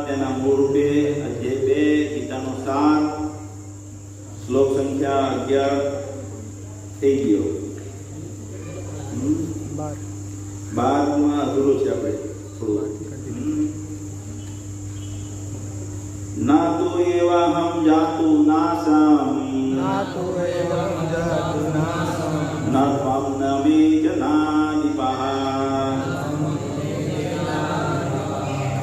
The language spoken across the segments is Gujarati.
તેના મૂળ રૂપે જે 2 ગીતાનો સાર શ્લોક સંખ્યા 11 થઈ ગયો. 12 માં અધૂરું છે આપણે થોડું. ના તો એવા હમ જાતુ નાસમ ના ત્વમ નમે જનાનિપાહ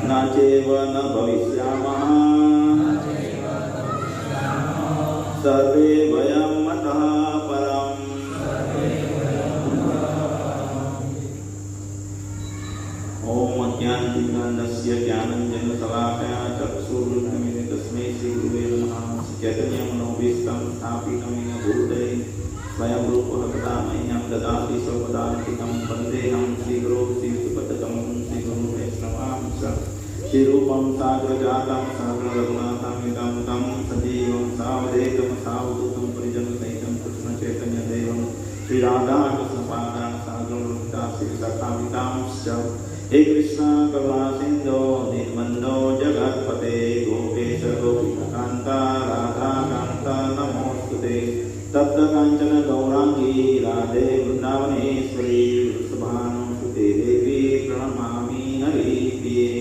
ના ચેવ ન ભવિષ્યામઃ સર્વે વયમ મતઃ પરમ. ओम अज्ञानतिमिरान्धस्य ज्ञानञ्जनशलाकया चक्षुरुन्मिलितं तस्मै श्रीगुरुवे नमः. चैतन्यमनोभीष्टं स्थापितं येन भूतले स्वयं रूपः कदा मह्यं ददाति स्वपदान्तिकं वन्देऽहं श्रीगुरो श्रीयुतपदकं श्रीगुरुं वैष्णवांश्च श्रीरूपं साग्रजातं साग्ररघुनाथामितं तं सजीवं सावधेतं सावधूतं परिजनसहितं कृष्णचैतन्यदेवं श्रीराधाकृष्णपादान् साग्रवृन्दा श्रीसखामितांश्च. हे कृष्ण करुणा सिंधो निर्मंदो जगत्पते गोपेश गोपिकांता राधा कांता नमोस्तुते. तप्त कांचन गौरांगी राधे वृंदावनेश्वरी वृषभानुसुते देवी प्रणमामि हरिप्रिये.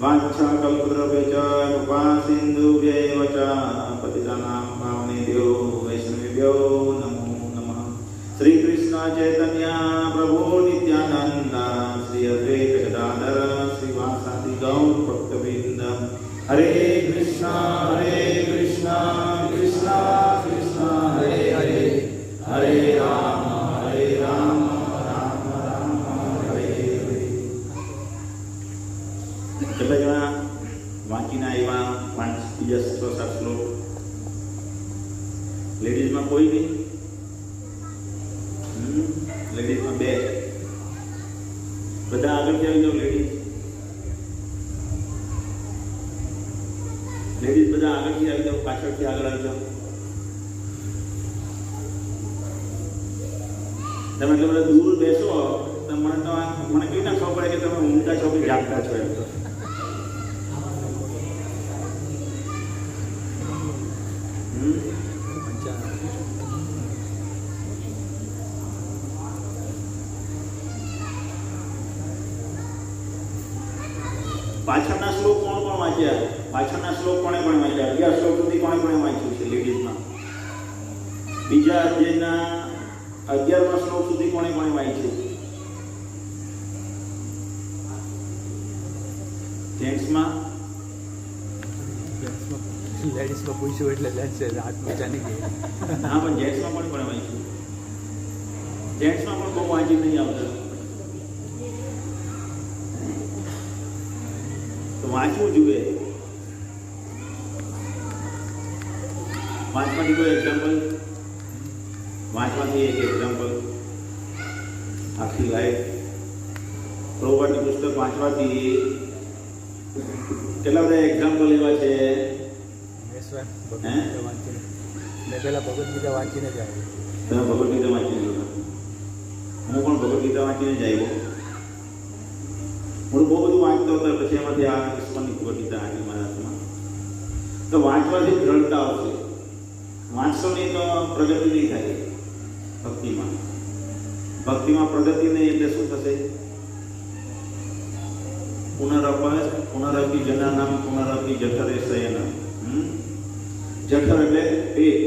वाञ्छाकल्पतरुभ्यश्च कृपा सिन्धुभ्यैव च पतितानां पावनेभ्यो वैष्णवेभ्यो नमो नमः. श्री कृष्ण चैतन्य प्रभु नित्यानंद श्री अद्वैत गदाधर श्रीवासादि गौर भक्तवृंद. हरे कृष्णा कृष्णा कृष्णा हरे हरे हरे राम राम राम हरे हरे. કેટલા જણા વાંચીને આવ્યા? 5 બીજા 6-7 શ્લોક. લેડીઝમાં કોઈ નહીં? લેડીઝમાં 2. બધા આગળથી આવી જાઓ. લેડીઝ બધા આગળથી આવી જાઓ, પાછળથી આગળ આવી જાઓ. તમે એટલે બધા દૂર બેસો તો મને કેવી ના ખબર પડે કે તમે ઊંઘતા છો કે જાગતા છો. એમ તો પાછળના શ્લોક કોણ વાંચ્યા? પાછળના શ્લોક કોણે પણ વાંચ્યા? 11 શ્લોક સુધી કોણે વાંચ્યું છે લેડીઝમાં? બીજા અધ્યાયના 11મા શ્લોક સુધી કોણે વાંચ્યું? જેન્ટ્સમાં લેડીઝમાં પૂછ્યું એટલે હાથ ઊંચા નહીં ગયા. હા, પણ જેન્ટ્સમાં પણ વાંચ્યું. જેન્ટ્સમાં પણ બહુ વાંચી નહીં આવતું. વાંચવું જોઈએ. વાંચવાથી કોઈ એક્ઝામ્પલ, વાંચવાથી એક એક્ઝામ્પલ આખી લાઈફ. પ્રોવર્બની પુસ્તક વાંચવાથી કેટલા બધા એક્ઝામ્પલ એવા છે. મેં પહેલા ભગવદ્ ગીતા વાંચીને જ આવ્યો. તમે ભગવદ્ ગીતા વાંચીને આવ્યો? હું પણ ભગવદ્ ગીતા વાંચીને જ આવ્યો. હું બહુ બધું વાંચતો હતો, પછી એમાંથી આ ઈશ્વરની ભગવદ્ ગીતા આવી મારા હાથમાં. તો વાંચવાથી દ્રઢતા આવશે. વાંચશો નહીં તો પ્રગતિ નહીં થાય. ભક્તિમાં પ્રગતિ નહીં એટલે શું થશે? પુનરપી જનાનામ પુનરપી જઠરે શયન. જઠર એટલે પેટ,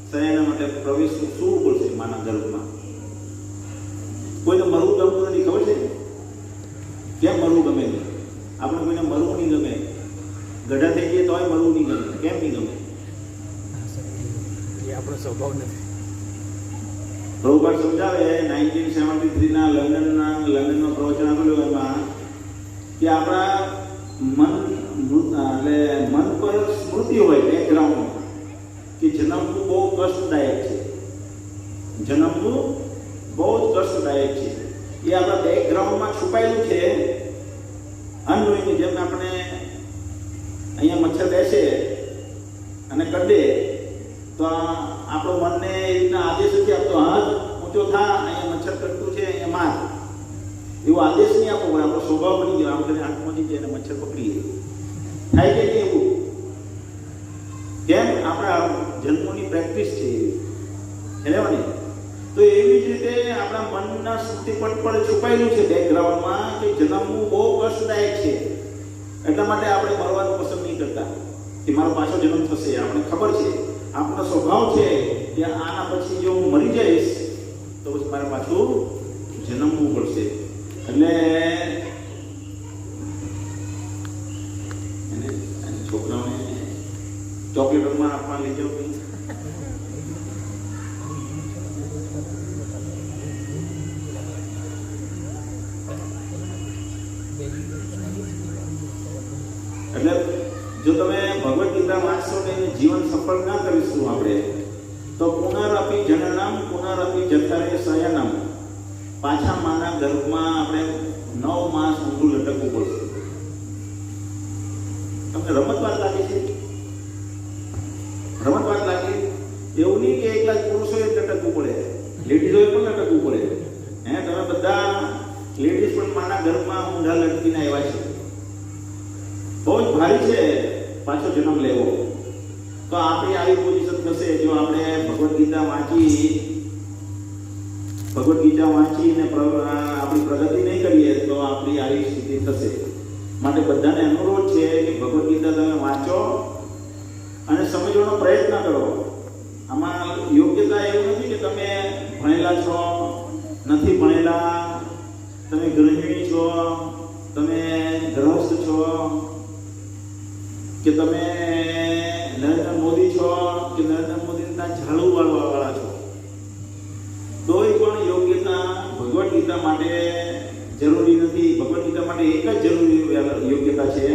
શયન એટલે પ્રવેશ. શું બોલશે માના ગર્ભમાં? કોઈને મરવું ગમતું નથી, ખબર છે? કેમ મરવું ગમે નહીં? આપણે કોઈને મરવું નહીં ગમે. ગઢા થઈ જઈએ તોય મરવું નહીં ગમે. કેમ નહીં ગમે? એ આપણો સ્વભાવ નથી. રોબર્ટ સમજાવે 1973ના લંડનમાં પ્રવચન આપેલું. એમાં કે આપણા મન પર સ્મૃતિ હોય બેકગ્રાઉન્ડ કે જન્મવું બહુ કષ્ટદાયક છે. જન્મવું બહુ જ કષ્ટદાયક છે. એ આપણા બેકગ્રાઉન્ડમાં છુપાયેલું છે. અનનોઈંગલી જેમ આપણે અહીંયા મચ્છર બેસે અને કરડે તો આપણું મનને એ રીતના આદેશ નથી આપતો, હાથ ઊંચો થા, અહીંયા મચ્છર કરતું છે, અહીંયા માર. એવો આદેશ નહીં આપવો હોય. આપણો સ્વભાવ બની ગયો. આમ કરીને હાથ પહોંચી જાય અને મચ્છર પકડીએ. થાય કે નહીં એવું? કેમ? આપણા જન્મોની પ્રેક્ટિસ છે એવી. તો એવી જ રીતે આપણા મનના સ્મૃતિપટ પર છુપાયેલું છે બેકગ્રાઉન્ડમાં કે જન્મવું બહુ કષ્ટદાયક છે. એટલા માટે આપણે મરવાનું પસંદ નહીં કરતા કે મારો પાછો જન્મ થશે. આપણે ખબર છે, આપણો સ્વભાવ છે કે આના પછી જો હું મરી જઈશ તો પછી મારે પાછું જન્મવું પડશે. એટલે એને છોકરાઓને ચોકલેટમાં આપવા લઈ જાઓ કંઈ. એટલે જો તમે ભગવદ્ ગીતા વાંચશો ને જીવન સફળ ના કરીશું આપણે તો પુનરપી જનનમ પુનરપી જઠરે શયનમ, પાછા માના ગર્ભમાં આપણે 9 માસ ઊંધું લટકવું પડશે. તમને રમત વાત લાગે છે? રમત વાત લાગે? એવું નહીં કે એકલા જ પુરુષોએ લટકવું પડે, લેડીઝોએ પણ લટકવું પડે. તમે બધા લેડીઝ પણ માના ગર્ભમાં ઊંધા લટકીને આવ્યા છે. બહુ જ ભારી છે પાછો જન્મ લેવો. તો આપણી આવી પોઝિશન થશે જો આપણે ભગવદ્ ગીતા વાંચીને આપણી પ્રગતિ નહીં કરીએ તો આપણી આવી સ્થિતિ થશે. માટે બધાને અનુરોધ છે કે ભગવદ્ ગીતા તમે વાંચો અને સમજવાનો પ્રયત્ન કરો. આમાં યોગ્યતા એવું નથી કે તમે ભણેલા છો, નથી ભણેલા, તમે ગૃહિણી છો, તમે ગ્રહસ્થ છો, કે તમે નરેન્દ્ર મોદી છો કે નરેન્દ્ર મોદીના ઝાડુ વાળવા છો. કોઈ પણ યોગ્યતા ભગવદ્ ગીતા માટે જરૂરી નથી. ભગવદ્ ગીતા માટે એક જ જરૂરી યોગ્યતા છે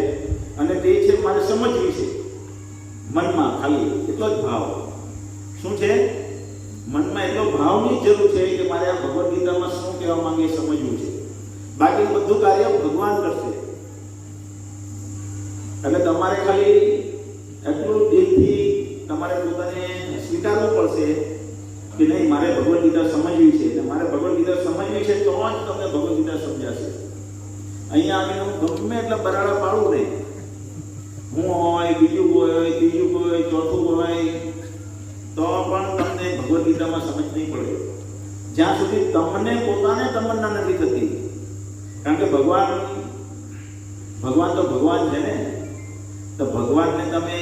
અને તે છે મારે સમજવી છે. મનમાં ખાલી એટલો જ ભાવ. શું છે? મનમાં એટલો ભાવની જરૂર છે કે મારે આ ભગવદ્ ગીતામાં શું કહેવા માંગે સમજવું છે. બાકી બધું કાર્ય ભગવાન કરશે. એટલે તમારે ખાલી એટલું દિલથી તમારે પોતાને સ્વીકારવું પડશે કે નહીં, મારે ભગવદ્ ગીતા સમજવી છે અને મારે ભગવદ્ ગીતા સમજવી છે તો જ તમને ભગવદ્ ગીતા સમજાશે. અહીંયા આવીને હું ગમે એટલા બરાડા પાડું નહીં, હું હોય, બીજું હોય, ત્રીજું હોય, ચોથું હોય, તો પણ તમને ભગવદ્ ગીતામાં સમજ નહીં પડે જ્યાં સુધી તમને પોતાને તમન્ના નથી થતી. કારણ કે ભગવાન તો ભગવાન છે ને, તો ભગવાનને તમે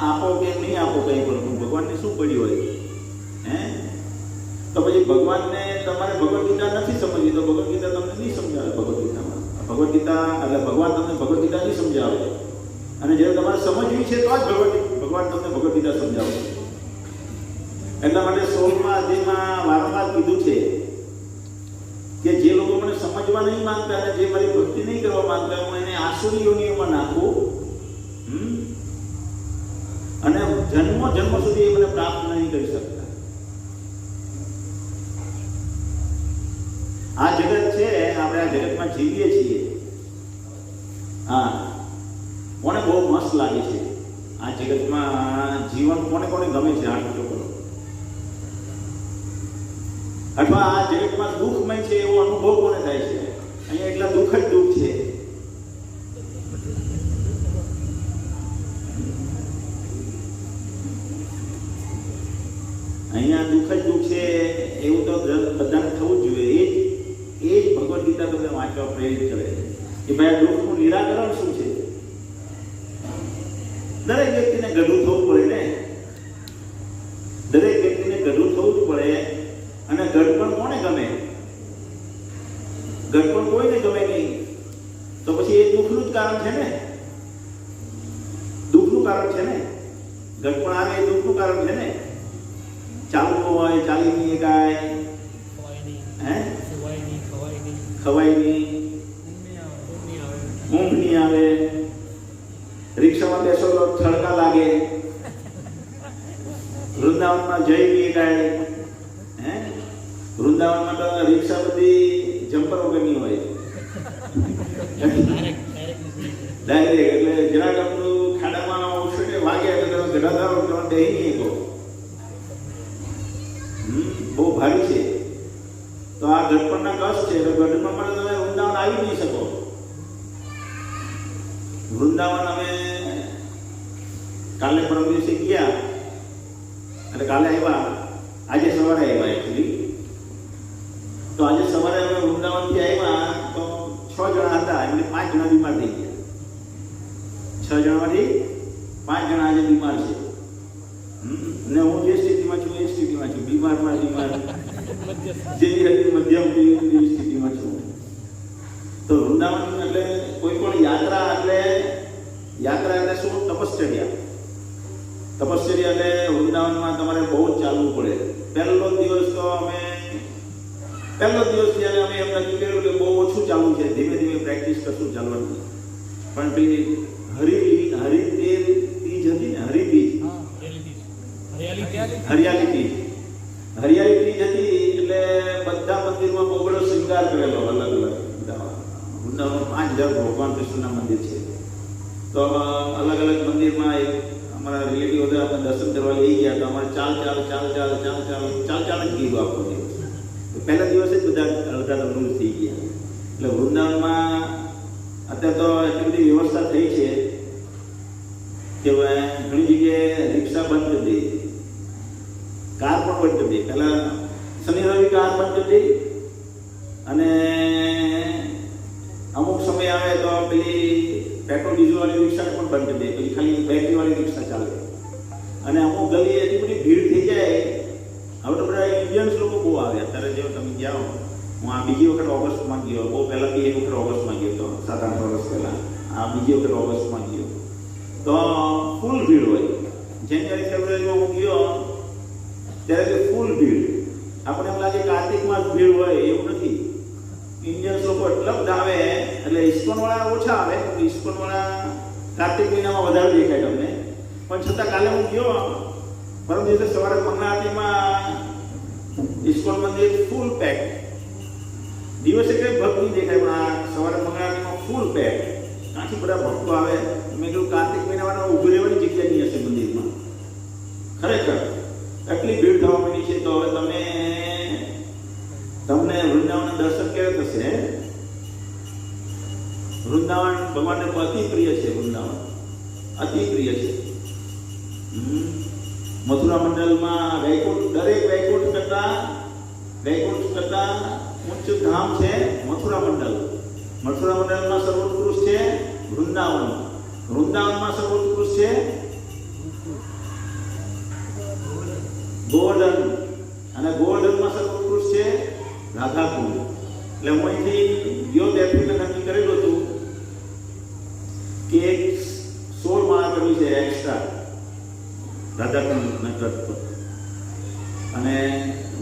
આપો કે નહીં આપો કંઈ પણ ભગવાનને શું પડ્યું હોય? તો પછી ભગવાનને તમારે ભગવદ્ ગીતા નથી સમજવી તો ભગવદ્ ગીતા તમને નહીં સમજાવે. ભગવદ્ ગીતા એટલે ભગવાન તમને ભગવદ્ ગીતા નહીં સમજાવે. અને જ્યારે તમારે સમજવી છે તો જ ભગવાન તમને ભગવદ્ ગીતા સમજાવે. એટલા માટે 16મા અધ્યાયમાં વારંવાર કીધું છે કે જે લોકો મને સમજવા નહીં માંગતા અને જે મારી ભક્તિ નહીં કરવા માંગતા, હું એને આસુરી યોનિઓમાં નાખું અને જન્મ સુધી એ મને પ્રાપ્ત નહીં કરી શકતા. આ જગત છે, આપણે આ જગતમાં જીવીએ છીએ. કોને બહુ મસ્ત લાગે છે આ જગતમાં જીવન? કોને ગમે છે? હાથ ઊંચો કરો. અથવા આ જગતમાં દુઃખમય છે એવો અનુભવ કોને થાય છે? અહીંયા એટલા દુઃખ જ દુઃખ છે. અહીંયા દુઃખ જ દુઃખ છે એવું તો બધાને થવું જ જોઈએ. એ જ ભગવદ્ ગીતા તમને વાંચવા પ્રેરિત કરે કે ભાઈ આ દુઃખનું નિરાકરણ શું છે. દરેક વ્યક્તિને ગઢું થવું પડે ને, દરેક વ્યક્તિને ગઢું થવું જ પડે. અને ગઢપણ કોને ગમે? ગઢપણ કોઈને ગમે નહીં. તો પછી એ દુઃખનું જ કારણ છે ને, દુઃખનું કારણ છે ને. ગઢપણ આવે એ દુઃખનું કારણ છે ને. ચાલવું હોય ચાલી નહીં શકાય, ખવાય નહીં, ઊંઘ નહીં આવે, રિક્ષામાં બેસો તો થડકા લાગે, વૃંદાવનમાં જઈ નહીં શકાય. વૃંદાવનમાં તો રિક્ષા બધી જમ્પર વગરની હોય ડાયરેક્ટ. એટલે જરાક આપણું ખાડામાં ઉછળે વાગે એટલે ગઢાધારો તમે બેહી નહીં કહો. બહુ ભારી છે. તો આ ગઢપણના કષ્ટ છે. તો ગઢપણ માટે તમે વૃંદાવન આવી નહીં શકો. વૃંદાવન અમે કાલે પરમ દિવસે ગયા, એટલે કાલે આવ્યા, આજે સવારે આવ્યા એકચ્યુઅલી. તો આજે સવારે અમે વૃંદાવનથી આવ્યા તો 6 જણા હતા, એટલે 5 જણા બીમાર થઈ ગયા. 6 જણામાંથી 5 જણા આજે બીમાર છે. ને હું જે સ્થિતિમાં છું એ સ્થિતિમાં છું, બીમારમાં બીમાર, જેવી હતી મધ્યમ એવી સ્થિતિમાં છું. તો વૃંદાવન એટલે કોઈ પણ યાત્રા એટલે શું? તપશ્ચર્યા. તપશ્ચર્યા એટલે વૃંદાવનમાં તમારે બહુ જ ચાલવું પડે. પહેલો દિવસ જ્યારે અમે એમ નક્કી કર્યું કે બહુ ઓછું ચાલવું છે, ધીમે ધીમે પ્રેક્ટિસ કરશું ચાલવાની. પણ પેલી હરિયાલી તીજ હતી ને, હરિયાલી તીજ હતી, એટલે બધા મંદિરમાં બહુ બધો શૃંગાર કરેલો અલગ અલગ. વૃંદાવનમાં 5000 ભગવાન કૃષ્ણના મંદિર છે. તો અલગ અલગ મંદિરમાં એક અમારા રિલેટિવ હતા, આપણે દર્શન કરવા લઈ ગયા. તો અમારે ચાલ જ ગયું આખો દિવસ. પહેલા દિવસે જ બધા અડધા તંદુરસ્ત થઈ ગયા. એટલે વૃંદાવનમાં અત્યારે તો એટલી બધી વ્યવસ્થા થઈ છે કે ઘણી જગ્યાએ રિક્ષા બંધ કરી દઈ, કાર પણ બંધ કરી દઈ. પહેલા શનિ રવિ કાર બંધ કરી દઈ, અને અમુક સમય આવે તો પેલી પેટ્રોલ ડીઝલ વાળી રિક્ષા પણ બંધ કરી દે, પછી ખાલી બેટરી વાળી રિક્ષા ચાલે. અને અમુક ગલી એટલી બધી ભીડ થઈ જાય. હવે તો બધા ઇન્ડિયન્સ લોકો બહુ આવે. અત્યારે જો તમે જાઓ, હું આ બીજી વખત ઓગસ્ટમાં ગયો, બહુ પહેલાં બી એક વખત ઓગસ્ટમાં ગયો હતો, 7-8 વર્ષ પહેલાં. આ બીજી વખત ઓગસ્ટમાં ગયો તો ફૂલ ભીડ હોય. જાન્યુઆરી ફેબ્રુઆરીમાં હું ગયો ત્યારે ફૂલ ભીડ. આપણે એમ લાગે કાર્તિકમાં ભીડ હોય, એવું નથી. ઇન્ડિયન્સ લોકો એટલા બધા આવે, એટલે ઇસ્કોનવાળા ઓછા આવે, ઇસ્કોનવાળા કાર્તિક મહિનામાં વધારે દેખાય તમને. પણ છતાં કાલે હું ગયો, પરમ દિવસે સવારે મંગળા આરતીમાં ઇસ્કોન મંદિર ફૂલ પેક. દિવસે કંઈ ભક્ત નહીં દેખાય, પણ આ સવારે મંગળા આરતીમાં ફૂલ પેક. ત્યાંથી બધા ભક્તો આવે. મેં કીધું કાર્તિક મહિનામાં ઊભી રહેવાની જગ્યા નહીં હશે મંદિરમાં. ખરેખર એટલી ભીડ થવા માંડી છે. તો હવે તમને વૃંદાવનના દર્શન કેવી થશે? વૃંદાવન ભગવાનને અતિ પ્રિય છે. વૃંદાવન અતિ પ્રિય છે. મથુરા મંડળમાં દરેક વૈકુંઠ કરતા ઉચ્ચ ધામ છે મથુરા મંડળ. મથુરા મંડળમાં સર્વોત્કૃષ્ટ છે વૃંદાવન. વૃંદાવનમાં સર્વોત્કૃષ્ટ છે ગોવર્ધન, અને ગોવર્ધનમાં સર્વોત્કૃષ્ટ છે રાધાકુંડ. એટલે હું અહીંથી ગયો ત્યારથી મેં નક્કી કરેલું હતું કે એક 16 માળા કરવી છે એક્સ્ટ્રા રાધાકુંડના તટ પર. અને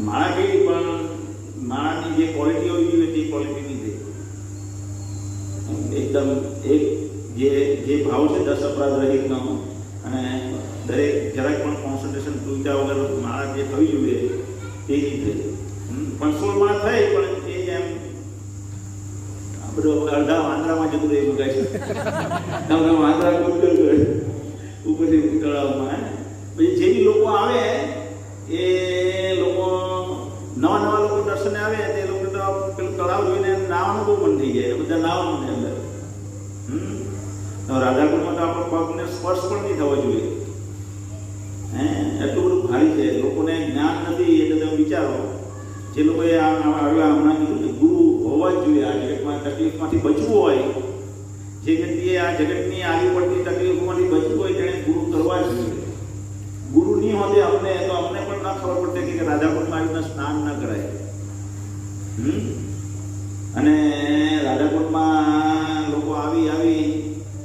માળા કેવી? પણ માળાની જે ક્વોલિટી હોવી જોઈએ તે ક્વોલિટીની છે. એકદમ એક જે ભાવ છે 10 અપરાધ રહિતનો, અને દરેક જરાક પણ કોન્સન્ટ્રેશન તૂટ્યા વગર માળા જે થવી જોઈએ તે રીતે. પણ 16 માળા થઈ, પણ એ એમ બધું અડધા વાંદરામાં જતું રહે મુકાય છે. વાંદરા ઉપરથી તળાવમાં. પછી જે બી લોકો આવે એ લોકો નવા લોકો દર્શને આવે, તે લોકો તો પેલું તળાવ જોઈને નાવાનું બહુ મન થઈ જાય. બધા નાવાનું છે અંદર. રાધાકુંડમાં તો આપણો પગને સ્પર્શ પણ નહીં થવો જોઈએ. એટલું બધું ભારી છે. લોકોને જ્ઞાન નથી. એટલે તમે વિચારો, જે લોકોએ હમણાં કીધું કે ગુરુ હોવા જ જોઈએ. આ જગતમાં તકલીફમાંથી બચવું હોય, જે વ્યક્તિએ આ જગતની આવી પડતી તકલીફોમાંથી બચવું હોય, તેણે ગુરુ કરવા જ જોઈએ. ગુરુ નહીં હોતે અમને પણ ના ખબર પડતી કે રાધાકુંડમાં આવી રીતના સ્નાન ન કરાય. અને રાધાકુંડમાં લોકો આવી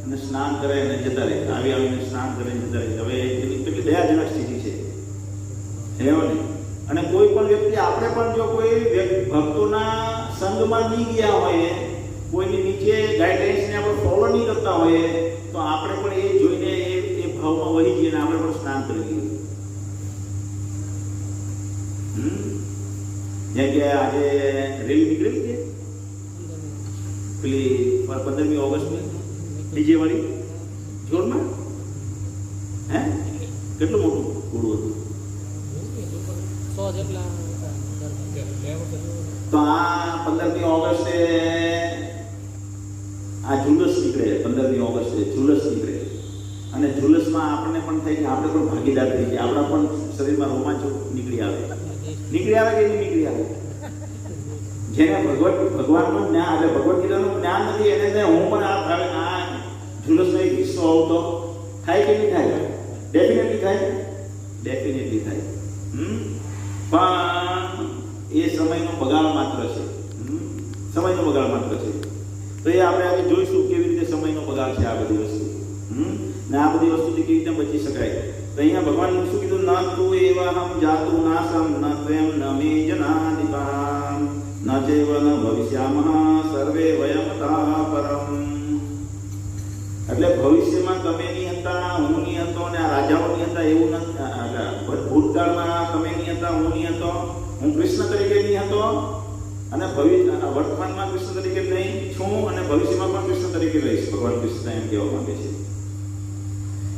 અને સ્નાન કરે અને જતા રહે, આવીને સ્નાન કરે જતા રહે. હવે એની કેટલી દયાજનક સ્થિતિ છે, એવું નહીં. અને કોઈ પણ વ્યક્તિ, આપણે પણ જો કોઈ ભક્તોના સંગમાં નહીં ગયા હોય, કોઈની નીચે ગાઈડલાઇન્સને આપણે ફોલો નહીં કરતા હોઈએ, તો આપણે પણ એ જોઈને એ ભાવમાં વહી જઈએ અને આપણે પણ સ્નાન કરી લઈએ. જેમ કે આજે રેલી નીકળેલી છે પેલી 15મી ઓગસ્ટની ડીજે વાળી જોરમાં. કેટલું મોટું ઘોડું હતું? 100 જેટલા. તો આ 15મી ઓગસ્ટે આ ઝુલસ નીકળે 15મી ઓગસ્ટે ઝુલસ નીકળે અને ઝુલસમાં આપણને પણ થાય કે આપણે પણ ભાગીદાર થઈ ગયા, આપણા પણ શરીરમાં રોમાંચો નીકળી આવે કે નહીં નીકળી આવે? જેને ભગવાનનું જ્ઞાન એટલે ભગવદ ગીતાનું જ્ઞાન નથી એને હું પણ આ ઝુલસનો એક હિસ્સો આવતો થાય કે નહીં થાય? ડેફિનેટલી થાય. પણ એ સમયનો બગાડ માત્ર છે. સમયનો બગાડ માત્ર છે. તો એ આપણે આજે જોઈશું કેવી રીતે સમયનો બગાડ છે આ બધી વસ્તુ. ને આ બધી વસ્તુથી કેવી રીતે બચી શકાય. તો અહીંયા ભગવાન શું કીધું? ન તું એવાહમ જાતુ નાસમ ન ત્વેમ ન મે જનાદિપામ ન ચૈવ ન ભવિષ્યામઃ સર્વે વયમ તઃ પરમ. એટલે ભવિષ્યમાં તમે નહીં હતા, હું નહીં હતો, અને આ રાજાઓ નહીં હતા એવું નથી. ભૂતકાળમાં તમે નહીં હતા, હું નહીં હતો, હું કૃષ્ણ તરીકે નહીં હતો, અને વર્તમાનમાં કૃષ્ણ તરીકે નહીં છું, અને ભવિષ્યમાં પણ કૃષ્ણ તરીકે રહીશ. ભગવાન કૃષ્ણ એમ કહેવા માંગે છે.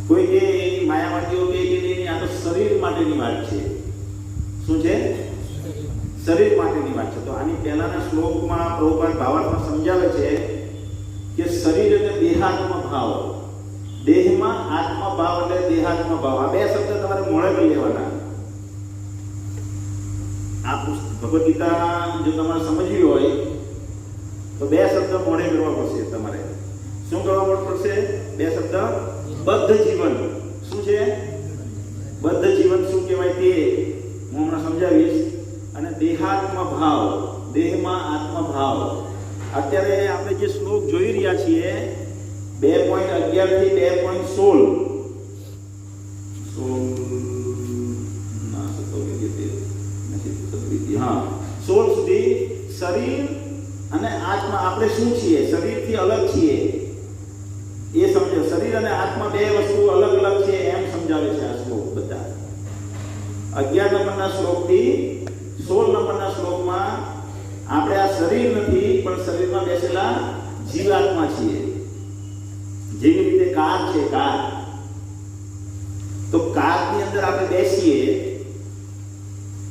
કોઈ કે માયાવાદીઓ કે નહીં, આ તો શરીર માટેની વાત છે. શું છે? શરીર માટેની વાત છે. તો આની પહેલાના શ્લોકમાં પ્રભુપાદ ભાવાર્થમાં સમજાવે છે કે શરીર એટલે દેહાત્મ ભાવ, દેહમાં આત્મ ભાવ એટલે દેહાત્મ ભાવ. આ બે શબ્દ તમારે મોડે કરી લેવાના. આ ભગવદ ગીતા જો તમારે સમજવી હોય તો બે શબ્દ મોડે કરવા પડશે તમારે. શું કરવા પડશે? બે શબ્દ. બદ્ધ જીવન. શું છે? બદ્ધ જીવન શું કહેવાય તે હું હમણાં સમજાવીશ. અને દેહાત્મ ભાવ, દેહમાં આત્મ ભાવ. અત્યારે આપણે જે શ્લોક જોઈ રહ્યા છીએ 2.11 થી 2.16 સુધી શરીર અને આત્મા આપણે શું છીએ, શરીરથી અલગ છીએ એ સમજો. શરીર અને આત્મા બે વસ્તુ અલગ અલગ છે એમ સમજાવે છે આ શ્લોક બધા. 11 નંબરના શ્લોકથી 16 નંબરના શ્લોકમાં આપણે આ શરીર નથી પણ શરીરમાં બેસેલા જીવાત્મા છીએ. જેવી રીતે કાર છે, કાર. તો કારની અંદર આપણે બેસીએ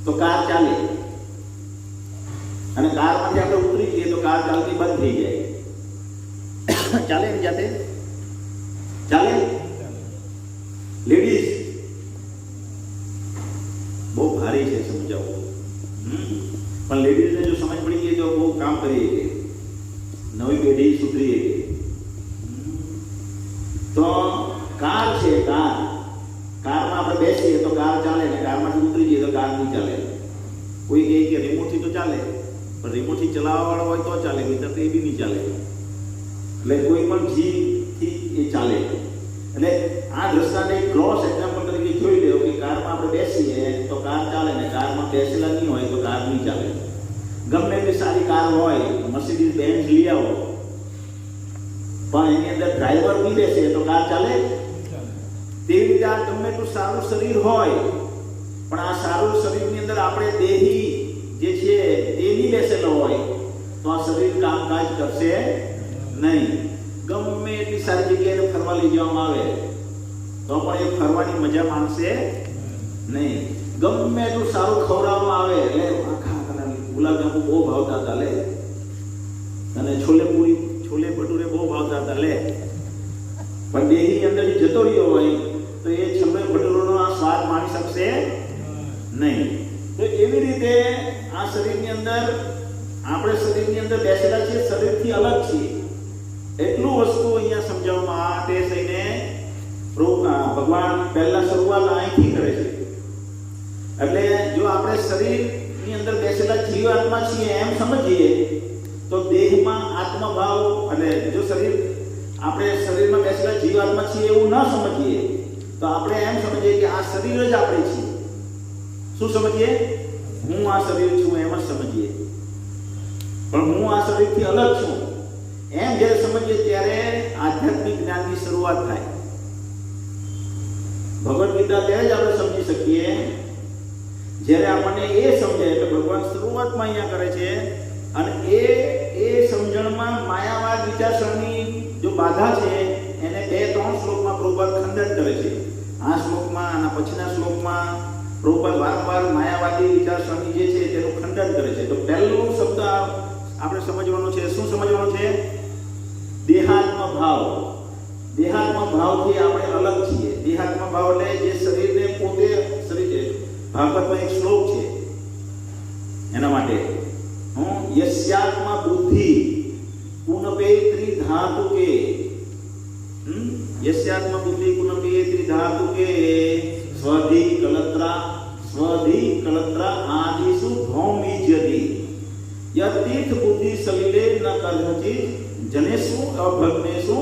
તો કાર ચાલે, અને કારમાંથી આપણે ઉતરી જઈએ તો કાર ચાલતી બંધ થઈ જાય. ચાલે ને જાતે? ચાલે? લેડીઝ બહુ ભારી છે સમજાવવું, પણ લેડીઝને જો સમજ પડી ગઈ તો બહુ કામ કરી શકે, નવી પેઢી સુધરી શકે. તો કાર છે, કાર. કારમાં આપણે બેસીએ તો કાર ચાલે, ને કારમાંથી ઉતરી જઈએ તો કાર નહીં ચાલે. કોઈ કહે કે રિમોટથી તો ચાલે, પણ રિમોટથી ચલાવવા વાળો હોય તો ચાલે, નહીં તો એ બી નહીં ચાલે. એટલે કોઈ પણ જીવથી એ ચાલે. એટલે આ દ્રષ્ટાને ક્રોસ એક્ઝામ્પલ તરીકે જોઈ લો કે કારમાં આપણે બેસીએ તો કાર ચાલે, ને કારમાં બેસેલા નહીં હોય તો કાર નહીં ચાલે. ગમે એટલી સારી કાર હોય, મર્સિડીઝ બેન્ઝ લઈ આવો, પણ એની અંદર ડ્રાઈવર નહીં બેસે તો કાર ચાલે? તેવી રીતે આ ગમે એટલું સારું શરીર હોય પણ આ સારું શરીરની અંદર આપણે દેહી જે છે તે નહીં બેસેલો હોય તો આ શરીર કામકાજ કરશે નહીં. ગમે એટલી સારી જગ્યાએ ફરવા લઈ જવામાં આવે તો પણ એ ફરવાની મજા માણશે નહીં. ગમે એટલું સારું ખવડાવવામાં આવે, એટલે ગુલાબજાંબુ બહુ ભાવતા હતા લે, અને છોલે ભટુરે બહુ ભાવતા હતા લે, પણ દેહની અંદર જતો રહ્યો હોય તો એ છોલે ભટુરેનો આ સ્વાદ માણી શકશે નહીં. તો એવી રીતે આ શરીરની અંદર આપણે શરીરની અંદર બેસેલા છીએ, શરીરથી અલગ છીએ. એટલું વસ્તુ અહીંયા સમજાવવામાં માટે થઈને ભગવાન પહેલા શરૂઆત અહીંથી કરે છે. એટલે જો આપણે શરીરની અંદર બેસેલા જીવાત્મા છીએ એમ સમજીએ તો દેહમાં આત્મભાવ, એટલે જો આપણે શરીરમાં બેસેલા જીવાત્મા છીએ એવું ન સમજીએ તો આપણે એમ સમજીએ કે આ શરીર જ આપણે છીએ. શું સમજીએ? હું આ શરીર છું એમ જ સમજીએ, પણ હું આ શરીરથી અલગ છું એમ જ્યારે સમજીએ ત્યારે આધ્યાત્મિક જ્ઞાનની શરૂઆત થાય. ભગવદ ગીતા ત્યારે જ આપણે સમજી શકીએ જ્યારે આપણને એ સમજાય. એટલે ભગવાન શરૂઆતમાં અહીંયા કરે છે, અને એ સમજણમાં માયાવાદ વિચારસરણી જો બાધા છે એને 2-3 શ્લોકમાં પ્રભુપાદ ખંડન કરે છે. આ શ્લોકમાં, આના પછીના શ્લોકમાં પ્રભુપાદ વારંવાર માયાવાદી વિચારસરણી જે છે તેનું ખંડન કરે છે. તો પહેલો શબ્દ આપણે સમજવાનો છે. શું સમજવાનો છે? દેહાત્મ ભાવ. દેહાત્મ ભાવથી આપણે અલગ છીએ. દેહાત્મ ભાવ એટલે જે શરીરને પોતે શરીર, ભાગવતમાં એક શ્લોક છે એના માટે, યસ્યાત્મ બુદ્ધિ પુનપે ત્રિધાતુકે, યસ્યાત્મ બુદ્ધિ પુનપે ત્રિધાતુકે સ્વધિ કલત્રા આદિષુ ભૌમિજ્યતિ યતીર્થ બુદ્ધિ સલિલે ન કર્મચિત જનેષુ અભગ્નેષુ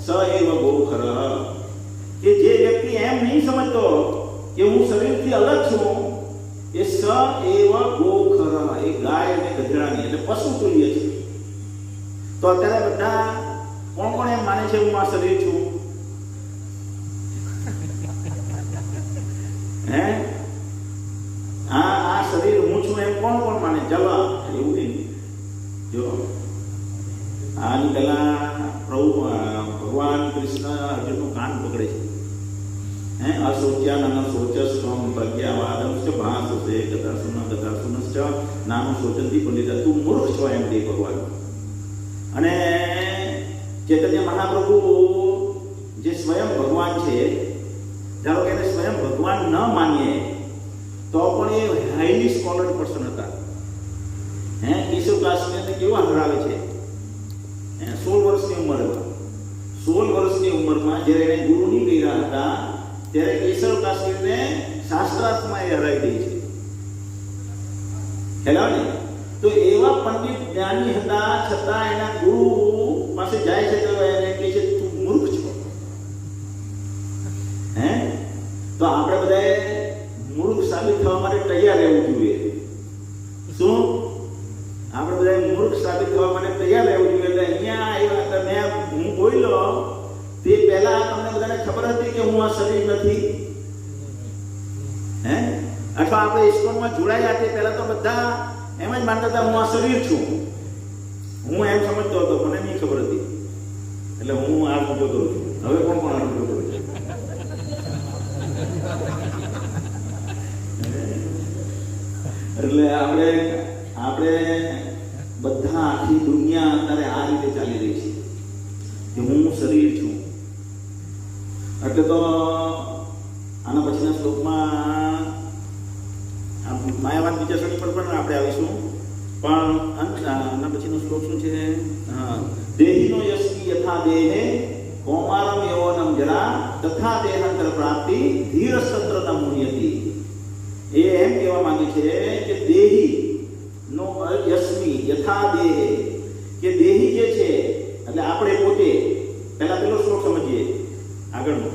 સ એવ ગોખરઃ. કે જે વ્યક્તિ એમ નહીં સમજતો કે હું શરીરથી અલગ છું, એ સ એવ ગોખરઃ, એ ગાય અને ગધેડાની એટલે પશુ તુલ્ય છે. તો અત્યારે બધા કોણ એમ માને છે હું આ શરીર છું? હે, આ શરીર હું છું એમ કોણ માને? ચાલો એવું નહીં. જો આની પહેલા ભગવાન કૃષ્ણ અર્જુનનું કાન પકડે છે. હે, અશોચ્યા શોચસ્વમ પ્રજ્ઞાવાદમ ચ ભાસસે કથાસુનશ્ચ નાનું શોચંતી પંડિત, તું મૂર્ખ છો એમ કે ભગવાન. અને ચૈતન્ય મહાપ્રભુ જે સ્વયં ભગવાન છે, ધારો કે એને સ્વયં ભગવાન ન માનીએ તો પણ એ હાઈલી સ્કોલર્ડ પર્સન હતા. હે, કેશવ કાશ્મીરને કેવા હરાવે છે. 16 વર્ષની ઉંમરમાં જ્યારે એને ગુરુ નહીં કર્યા હતા ત્યારે કેશવ કાશ્મીરને શાસ્ત્રાર્થમાં એ હરાવી દે છે. ખ્યાલ ને? તો એવા પંડિત જ્ઞાની હતા છતાં એના ગુરુ પાસે જાય છે તો એને કહે છે તું મૂર્ખ છો. હે, તો આપણે બધાએ મૂર્ખ સાબિત થવા માટે તૈયાર રહેવું જોઈએ. શું આપણે બધાએ મૂર્ખ સાબિત થવા માટે તૈયાર રહેવું જોઈએ? એટલે અહીંયા આવ્યા તમે હું બોલ્યો તે પહેલા તમને બધાને ખબર હતી કે હું આ શરીર નથી? હે, અથવા આપણે ઇસ્કોનમાં જોડાયા તે પહેલા તો બધા એમ જ માનતા હતા હું આ શરીર છું. હું એમ સમજતો હતો, મને નહીં ખબર હતી એટલે હું આ જોતો છું. હવે કોણ આ જોતો છે? એટલે આપણે બધા આખી દુનિયા અત્યારે આ રીતે ચાલી રહી છે કે હું શરીર છું. એટલે તો આના પછીના શ્લોકમાં માયાવાદ વિચારસરણી પર પણ આપણે આવીશું. પણ આના પછીનો શ્લોક શું છે? દેહિનો યસ્મિ યથા દેહે કૌમારમ યૌવનમ જરા તથા દેહાંતર પ્રાપ્તિ ધીરસત્ર ન મુહ્યતિ. એ એમ કહેવા માંગે છે કે દેહી નો યસ્મિ યથા દેહે, કે દેહી જે છે એટલે આપણે પોતે. પહેલા પેલો શ્લોક સમજીએ, આગળનો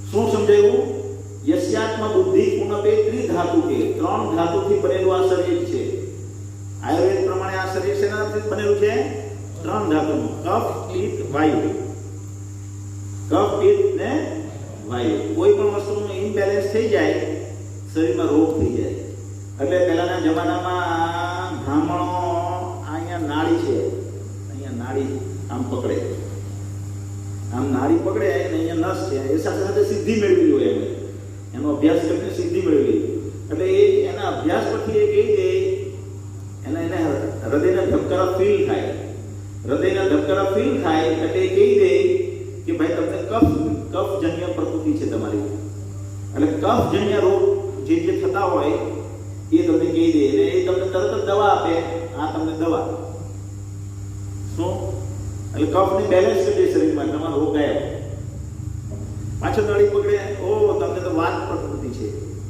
શું સમજાયું? યસ્યાત્મ બુદ્ધિ પુનપે ત્રિધાતુકે, 3 ધાતુથી બનેલું આ શરીર છે. આયુર્વેદ પ્રમાણે આ શરીર શેનાથી બનેલું છે? 3 ધાતુનું, કફ, પિત્ત, વાયુ. કફ, પિત્ત ને વાયુ. કોઈ પણ વસ્તુનું ઇમ્બેલેન્સ થઈ જાય શરીરમાં રોગ થઈ જાય. એટલે પહેલાના જમાનામાં બ્રાહ્મણો અહીંયા નાડી છે, અહીંયા નાડી આમ પકડે, આમ નાડી પકડે અને અહીંયા નસ છે, એ સાથે સાથે સિદ્ધિ મેળવી હોય એમ. એનો અભ્યાસ કરીને સિદ્ધિ મેળવી. એટલે એ એના અભ્યાસ પરથી એ કહી દે, એને હૃદયના ધબકારા ફીલ થાય. હૃદયના ધબકારા ફીલ થાય એટલે એ કહી દે કે ભાઈ તમને કફજન્ય પ્રકૃતિ છે તમારી. એટલે કફજન્ય રોગ જે થતા હોય એ તમને કહી દે અને એ તમને તરત જ દવા આપે. આ તમને દવા શું? એટલે કફને બેલેન્સ કરી દે શરીરમાં, તમારો રોગ ગાયબ. પાછો નળી પકડે, ઓ તમને તો વાત પ્રકૃતિ છે,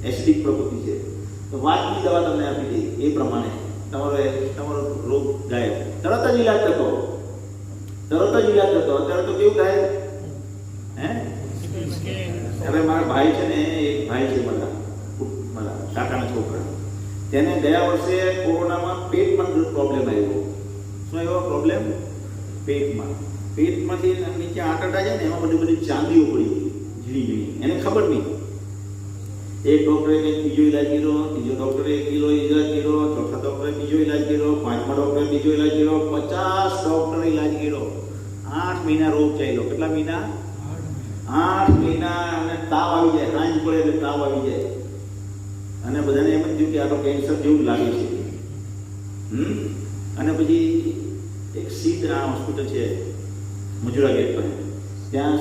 એસિડિક પ્રકૃતિ છે, તો વાતની દવા તમને આપી દે. એ પ્રમાણે તમારો રોગ ગાયબ. તરત જ ઈલાજ થતો. અત્યારે તો કેવું થાય? હે, હવે મારા ભાઈ છે ને, એક ભાઈ છે મારા કાકાના છોકરા, તેને ગયા વર્ષે કોરોનામાં પેટમાં પ્રોબ્લેમ આવ્યો. શું આવ્યો પ્રોબ્લેમ? પેટમાંથી નીચે આંટડા જાય ને એમાં બધી ચાંદીઓ પડી ઝીણી. એને ખબર નહીં. એક ડોક્ટરે કંઈક બીજો ઈલાજ કર્યો, ત્રીજો ડોક્ટરે બીજો ઈલાજ કર્યો, ચોથા ડોક્ટરે બીજો ઈલાજ કર્યો, 5મા ડોક્ટરે બીજો ઈલાજ કર્યો, 50 ડોક્ટરે ઈલાજ કર્યો. 8 મહિના રોગ ચાલ્યો. કેટલા મહિના? 8 મહિના. અને તાવ આવી જાય, સાંજ પડે એટલે તાવ આવી જાય. અને બધાને એમ જ થયું કે આ તો કેન્સર જેવું લાગે છે. અને પછી એક સિદ્ધ આ હોસ્પિટલ છે મુજરા ગેટ પર ત્યાં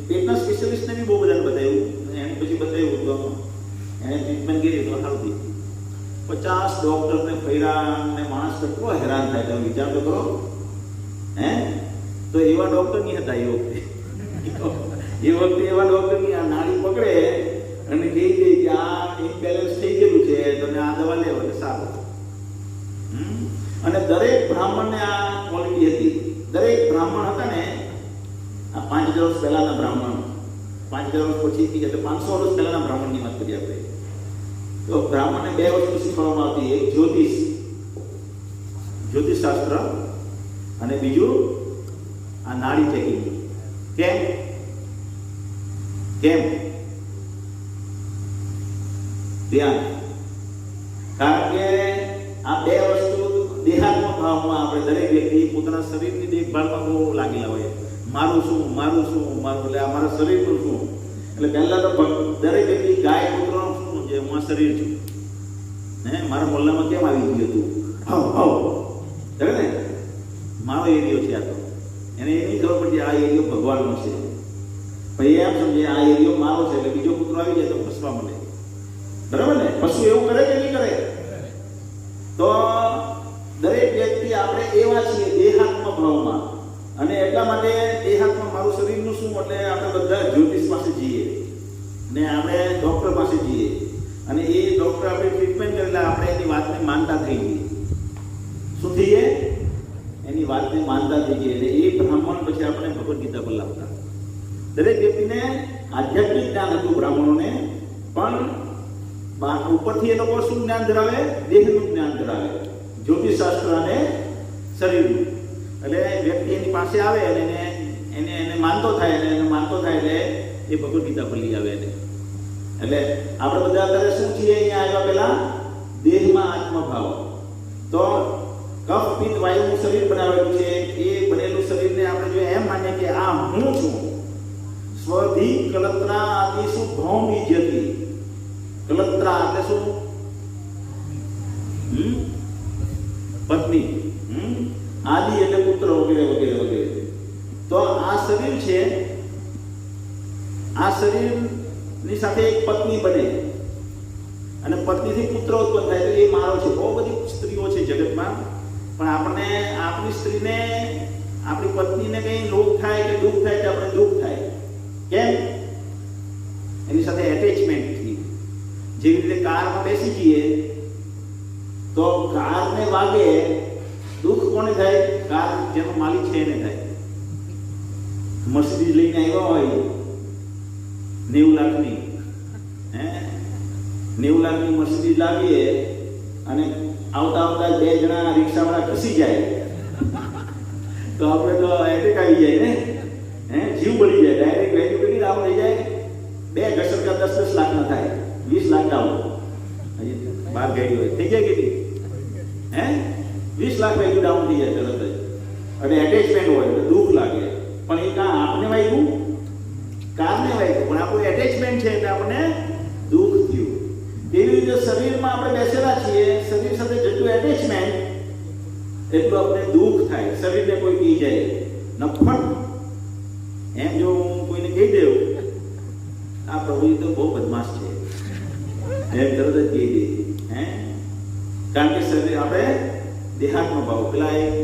પેટના સ્પેશિયલિસ્ટને બી બહુ બધાને બતાવ્યું, એને પછી બતાવ્યું તો એને ટ્રીટમેન્ટ કરી તો સારું થઈ. 50 ડોક્ટરને ફર્યા ને માણસ કેટલો હેરાન થાય તમે વિચાર તો કરો. તો એવા ડોક્ટર નહીં હતા એ વખતે. એવા ડોક્ટર ની આ નાડી પકડે અને કહી દે કે આ ઇમ્બેલેન્સ થઈ ગયેલું છે, તમે આ દવા લેવો એટલે સારું. અને દરેક બ્રાહ્મણને આ ક્વોલિટી હતી. દરેક બ્રાહ્મણ હતા ને, આ 5000 વર્ષ પહેલાના બ્રાહ્મણ, 5000 વર્ષ પછી એટલે 500 વર્ષ પહેલાના બ્રાહ્મણની વાત કરીએ આપણે, તો બ્રાહ્મણને 2 વસ્તુ શીખવાડવામાં આવતી. એક જ્યોતિષ શાસ્ત્ર અને બીજું આ નાડી ચેકિંગ. કેમ ધ્યાન, કારણ કે આ 2 વસ્તુ દેહાત્મ ભાવમાં આપણે દરેક વ્યક્તિ પોતાના શરીરની દેખભાળમાં બહુ લાગેલા હોય. મારું શું એટલે આ મારા શરીરનું શું. એટલે પહેલા તો દરેક વ્યક્તિ ગાય પુત્રનું શું છે, હું આ શરીર છું. મારા મોહલ્લામાં કેમ આવી ગયું હતું, ને મારો એરિયો છે આ તો. એને એ નહીં ખબર પડતી આ એરિયો ભગવાનનો છે. પછી એમ સમજે આ એરિયો મારો છે એટલે બીજો પુત્ર આવી જાય તો ફસવા મળે. બરાબર ને? પશુ એવું કરે કે નહીં કરે? તો દરેક વ્યક્તિ આપણે એવા છીએ દેહાત્મ ભાવમાં, અને એટલા માટે દેહાત્મ મારું શરીરનું શું એટલે આપણે બધા જ્યોતિષ પાસે જઈએ ને આપણે ડૉક્ટર પાસે જઈએ, અને એ ડૉક્ટર આપણે ટ્રીટમેન્ટ કરેલા આપણે એની વાતને માનતા થઈ જઈએ. શું થઈએ? એની વાતને માનતા થઈ જઈએ. એટલે એ બ્રાહ્મણ પછી આપણે ભગવદ્ ગીતા પર લાવતા. દરેક વ્યક્તિને આધ્યાત્મિક જ્ઞાન હતું બ્રાહ્મણોને, પણ ઉપરથી એ લોકો શું જ્ઞાન ધરાવે? દેહનું જ્ઞાન ધરાવે, જ્યોતિષ શાસ્ત્ર અને શરીરનું. એટલે વ્યક્તિ એની પાસે આવે અને એને માનતો થાય, અને એને માનતો થાય એટલે એ ભગવદ્ ગીતા પર લઈ આવે એને. એટલે આપણે બધા અત્યારે શું છીએ અહીંયા આવ્યા પહેલા? દેહમાં આત્મભાવ. તો કફ પિત્ત વાયુનું શરીર બનાવેલું છે. એ બનેલું શરીરને આપણે જો એમ માનીએ કે આ હું છું, સ્વધિ કલત્રા આદિ શું ભૌમ વિજ્યતિ. કલત્રા એટલે શું? પત્ની. આદિ એટલે પુત્ર વગેરે વગેરે વગેરે. તો આ શરીર છે, આ શરીરની સાથે એક પત્ની બને અને પત્નીથી પુત્ર ઉત્પન્ન થાય તો એ મારો છે. બહુ બધી સ્ત્રીઓ છે જગતમાં, પણ આપણને આપણી સ્ત્રીને, આપણી પત્નીને કંઈ રોગ થાય કે દુઃખ થાય તો આપણે દુઃખ થાય. કેમ? એની સાથે એટેચમેન્ટથી. જેવી રીતે કારમાં બેસી જઈએ તો કારને વાગે, દુઃખ કોને થાય? કાર જેનો માલિક છે એને થાય. મર્સિડીઝ લઈને આવ્યા હોય 90 લાખની, 90 લાખની મર્સિડીઝ લાવીએ અને આવતા 2 જણા રિક્ષાવાળા ઘસી જાય તો આપણે તો એટેક આવી જાય ને, જીવ બળી જાય. ડાયરેક્ટ વેલ્યુ કેટલી ડાઉન થઈ જાય? 2 ઘસરકા 10-10 લાખના થાય, 20 લાખ ડાઉન. બહાર ગાડી હોય થઈ જાય કેટલી? 20 લાખ વેલ્યુ ડાઉન થઈ જાય તરત જ. અને એટેચમેન્ટ હોય એટલે દુઃખ લાગે. પણ એ કાં આપણે વાગ્યું? કારને વાગ્યું, પણ આપણું એટેચમેન્ટ છે એટલે આપણને દુઃખ થયું. તેવી રીતે શરીરમાં આપણે બેસેલા છીએ, શરીર સાથે જેટલું એટેચમેન્ટ એટલું આપણે દુઃખ થાય. શરીરને કોઈ કહી જાય નફટ, એમ જો હું કોઈને કહી દઉં આ પ્રભુ તો બહુ બદમાશ છે એમ તરત જ કહી દે. કારણ કે શરીર આપણે દેહાત્મ ભાવ. પેલા એક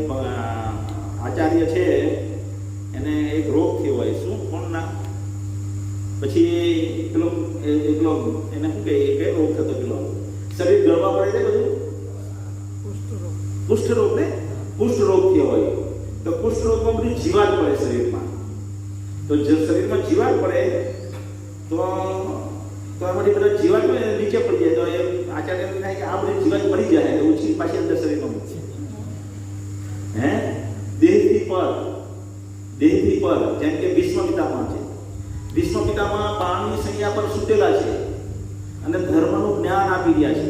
આચાર્ય છે એને એક રોગ થયો હોય, શું કોણ ના, પછી પેલો એકલો એને શું કહે, કયો રોગ થતો પેલો શરીર ગળવા પડે છે બધું, કુષ્ઠરોગ ને, કુષ્ઠરોગ થયો હોય તો કુષ્ઠરોગમાં બધી જીવાત પડે શરીરમાં. તો શરીરમાં જીવાત પડે તો એમાંથી બધા જીવાત હોય નીચે પડી જાય. તો એ આચાર્ય એમ થાય કે આ બધી જીવાત મરી જાય એટલે ઓછી પાછી અંદર શરીરમાં મૂકે. દેહથી પર જેમ કે ભીષ્મ પિતામહ છે. ભીષ્મ પિતામહ પાણી સૈયા પર સૂતેલા છે અને ધર્મનું જ્ઞાન આપી રહ્યા છે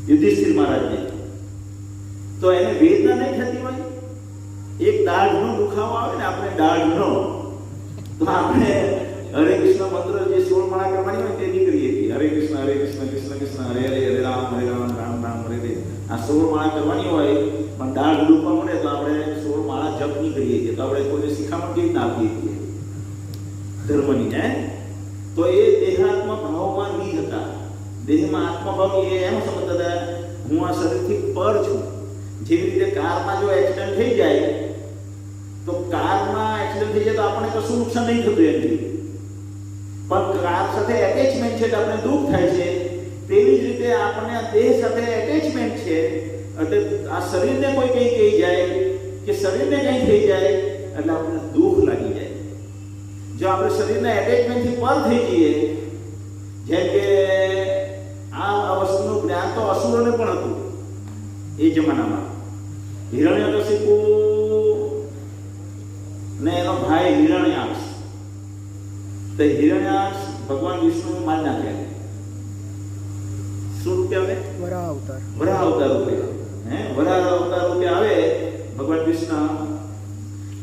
યુધિષ્ઠિર મહારાજને. તો એને વેદના નહીં થતી હોય? એક દાઢનો દુખાવો આવે ને આપણે દાઢનો, તો આપણે હરે કૃષ્ણ મંત્ર જે 16 માળા કરવાની હોય તે નીકળીએ છીએ. હરે કૃષ્ણ કૃષ્ણ કૃષ્ણ હરે હરે, હરે રામ રામ હરે હરે. આ 16 માળા કરવાની હોય પણ દાઢ દુખવા મળે તો આપણે 16 માળા જપ નહીં કરીએ છીએ, તો આપણે કોઈને શિખામણ કેવી રીતના આપીએ છીએ ધર્મની, હે? તો એ દેહાત્મ ભાવમાં નહીં હતા. દેહમાં આત્મભાવ એ એમ સમજતા હતા, હું આ શરીરથી પર છું. જેવી રીતે કારમાં જો એક્સિડન્ટ થઈ જાય, તો કારમાં એક્સિડન્ટ થઈ જાય તો આપણને કશું નુકસાન નહીં થતું એનાથી, પણ કાર સાથે એટેચમેન્ટ છે તો આપણે દુઃખ થાય છે. તેવી જ રીતે આપણને દેહ સાથે એટેચમેન્ટ છે, એટલે આ શરીરને કોઈ કંઈ કહી જાય કે શરીરને કંઈ થઈ જાય એટલે આપણને દુઃખ લાગી જાય. જો આપણે શરીરના એટેચમેન્ટથી પર થઈ જઈએ, જેમ કે આ વસ્તુનું જ્ઞાન તો અસુરોને પણ હતું એ જમાનામાં. હિરણ્યકશિપુ ને એનો ભાઈ હિરણ્યાક્ષ, તો હિરણ્યાક્ષ ભગવાન વિષ્ણુ મારી નાખ્યા. શું રૂપે આવે? વરાહ અવતાર. વરાહ અવતાર રૂપે, વરાહ અવતાર રૂપે આવે ભગવાન વિષ્ણુ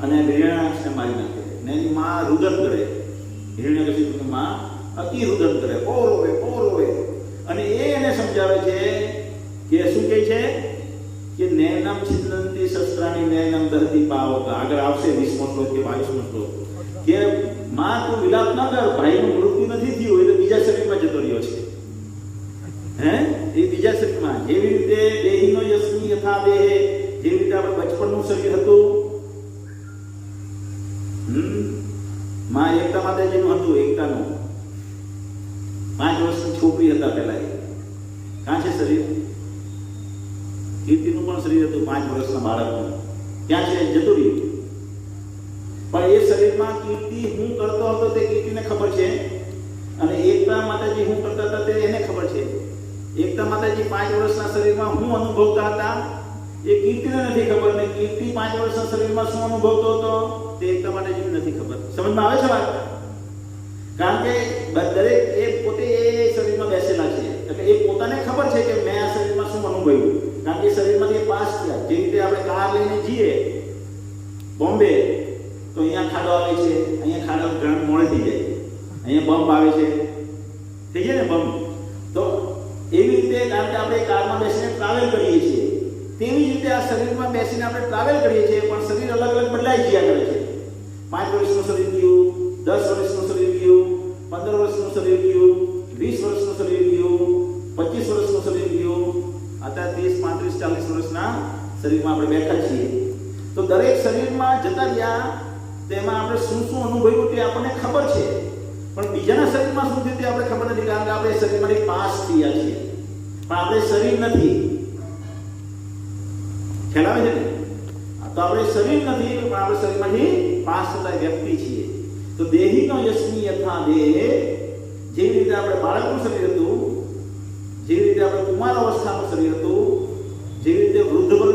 અને હિરણ્યાક્ષને મારી નાખે. ને એની માં રુદન કરે, હિરણ્યકશિપુની માં અતિ રુદન કરે, બહુ રોવે. અને એ એને સમજાવે છે કે શું કહે છે કે નૈનમ છિન્નંતિ શસ્ત્રાણી નૈનમ દહતી પાવક. આગળ આવશે 20મો શ્લોક કે 22મો શ્લોક કે માં તું વિલાપ ન કર, ભાઈનું મૃત્યુ નથી થયું એટલે બીજા શરીરમાં જતો રહ્યો છે, હે? એ બીજા શરીરમાં. જેવી રીતે દેહીનો યસ્મિ યથા દેહ, જેવી રીતે આપણે બચપણનું શરીર હતું, માં એકતા માતાજીનું હતું, એકતાનું 5 વર્ષની છોકરી હતા પહેલા. એ કાં છે શરીર? કીર્તિનું પણ શરીર હતું 5 વર્ષના બાળકનું, ક્યાં છે? જતું રહ્યું. પણ એ શરીરમાં કીર્તિ હું કરતો હતો તે કીર્તિને ખબર છે, અને એકતા માતાજી હું કરતા હતા તે એને ખબર છે. એકતા માતાજી 5 વર્ષના શરીરમાં હું અનુભવતા હતા એ કીર્તિને નથી ખબર, ને કીર્તિ 5 વર્ષના શરીરમાં શું અનુભવતો હતો તે એકતા માતાજીને નથી ખબર. સમજમાં આવે છે વાત? કારણ કે દરેક એ પોતે એ શરીરમાં બેસેલા છે, એટલે એ પોતાને ખબર છે કે મેં આ શરીરમાં શું અનુભવ્યું. કારણ કે શરીરમાંથી પાસ થયા. જે રીતે આપણે કાર લઈને જઈએ બોમ્બે, તો અહીંયા ખાડો આવે છે, અહીંયા ખાડો ઘણા મોડે થઈ જાય, અહીંયા બમ્પ આવે છે, થઈ જાય ને બમ્પ. તો એવી રીતે કારણ કે આપણે કારમાં બેસીને ટ્રાવેલ કરીએ છીએ, તેવી જ રીતે આ શરીરમાં બેસીને આપણે ટ્રાવેલ કરીએ છીએ, પણ શરીર અલગ અલગ બદલાઈ ગયા કરે છે. 5 વર્ષનું શરીર ગયું, 10 વર્ષનું શરીર ગયું, 15 વર્ષનું શરીર ગયું, 20 વર્ષનું શરીર ગયું, 25 વર્ષનું શરીર ગયું, અત્યારે 30, 35, 40 વર્ષના શરીરમાં આપણે બેઠા છીએ. તો દરેક શરીરમાં જતા રહ્યા તેમાં આપણે શું શું અનુભવ્યું તે આપણને ખબર છે, પણ બીજાના શરીરમાં શું થયું તે આપણે ખબર નથી, કારણ કે આપણે શરીરમાંથી પાસ થયા છીએ, પણ આપણે શરીર નથી. ખ્યાલ આવે છે ને? તો આપણે શરીર નથી, પણ આપણે શરીરમાંથી પાસ થતા વ્યક્તિ છીએ. તો દેહીનો યસ્મિ યથા દેહ, જેવી રીતે આપણે બાળકનું શરીર હતું, જેવી રીતે આપણે કુમાર અવસ્થાનું શરીર હતું, જેવી રીતે વૃદ્ધનું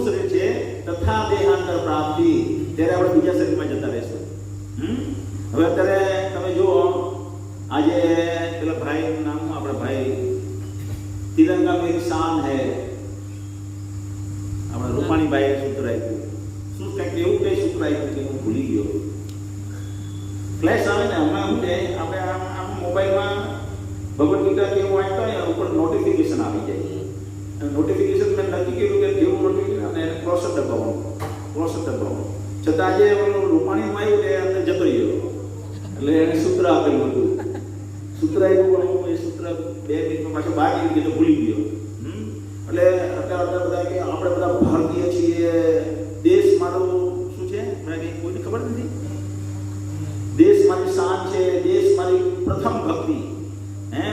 શરીર છે, તથા દેહાંતર પ્રાપ્તિ, ત્યારે આપણે બીજા શરીરમાં જતા રહીશું. હવે અત્યારે તમે જુઓ, આજે પેલા ભાઈનું નામ આપણા ભાઈ તિરંગા મેરી શાન હૈ, આપણા રૂપાણી ભાઈએ સૂત્ર આપ્યું. શું કંઈક એવું કઈ સૂત્ર આપ્યું કે હું ભૂલી ગયો. ફ્લેશ આવે ને હમણાં શું છે, આપણે આમ મોબાઈલમાં ભગવદ ગીતા કે એવું વાંચતા હોય ઉપર નોટિફિકેશન આવી જાય. નોટિફિકેશન મેં નક્કી કર્યું કે જેવું નોટિફિકેશન અને એને ક્રોસ દબાવવાનું. છતાં આજે રૂપાણીમાં આવ્યું કે અંદર જતો રહ્યો, એટલે એને સૂત્ર આપેલું હતું. સૂત્ર આવ્યું પણ હું એ સૂત્ર 2 મિનિટમાં પાછું બહાર નીકળી ગયો, ભૂલી ગયો. એટલે અત્યારે બધા કે આપણે બધા ભારતીય છીએ, દેશ મારો શું છે મને કંઈ કોઈને ખબર નથી. દેશ મારી શાન છે, દેશ મારી પ્રથમ ભક્તિ,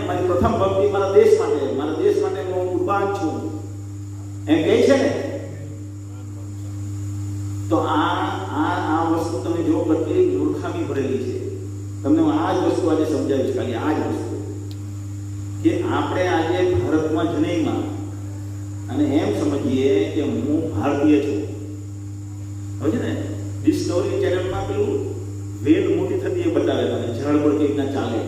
મારી પ્રથમ ભક્તિ મારા દેશ માટે હું કુરબાન છું એમ કહે છે ને. તો આ વસ્તુ તમે જો કેટલી મૂર્ખામી ભરેલી છે. તમને હું આ જ વસ્તુ આજે સમજાવીશ, ખાલી આ જ વસ્તુ કે આપણે આજે ભારતમાં જન્મ્યા અને એમ સમજીએ કે હું ભારતીય છું. હવે છે ને ડિસ્કવરી ચેનલમાં પેલું વેલ મોટી થતી એ બતાવે તમે, ઝાડ પર કેવી રીતના ચાલે.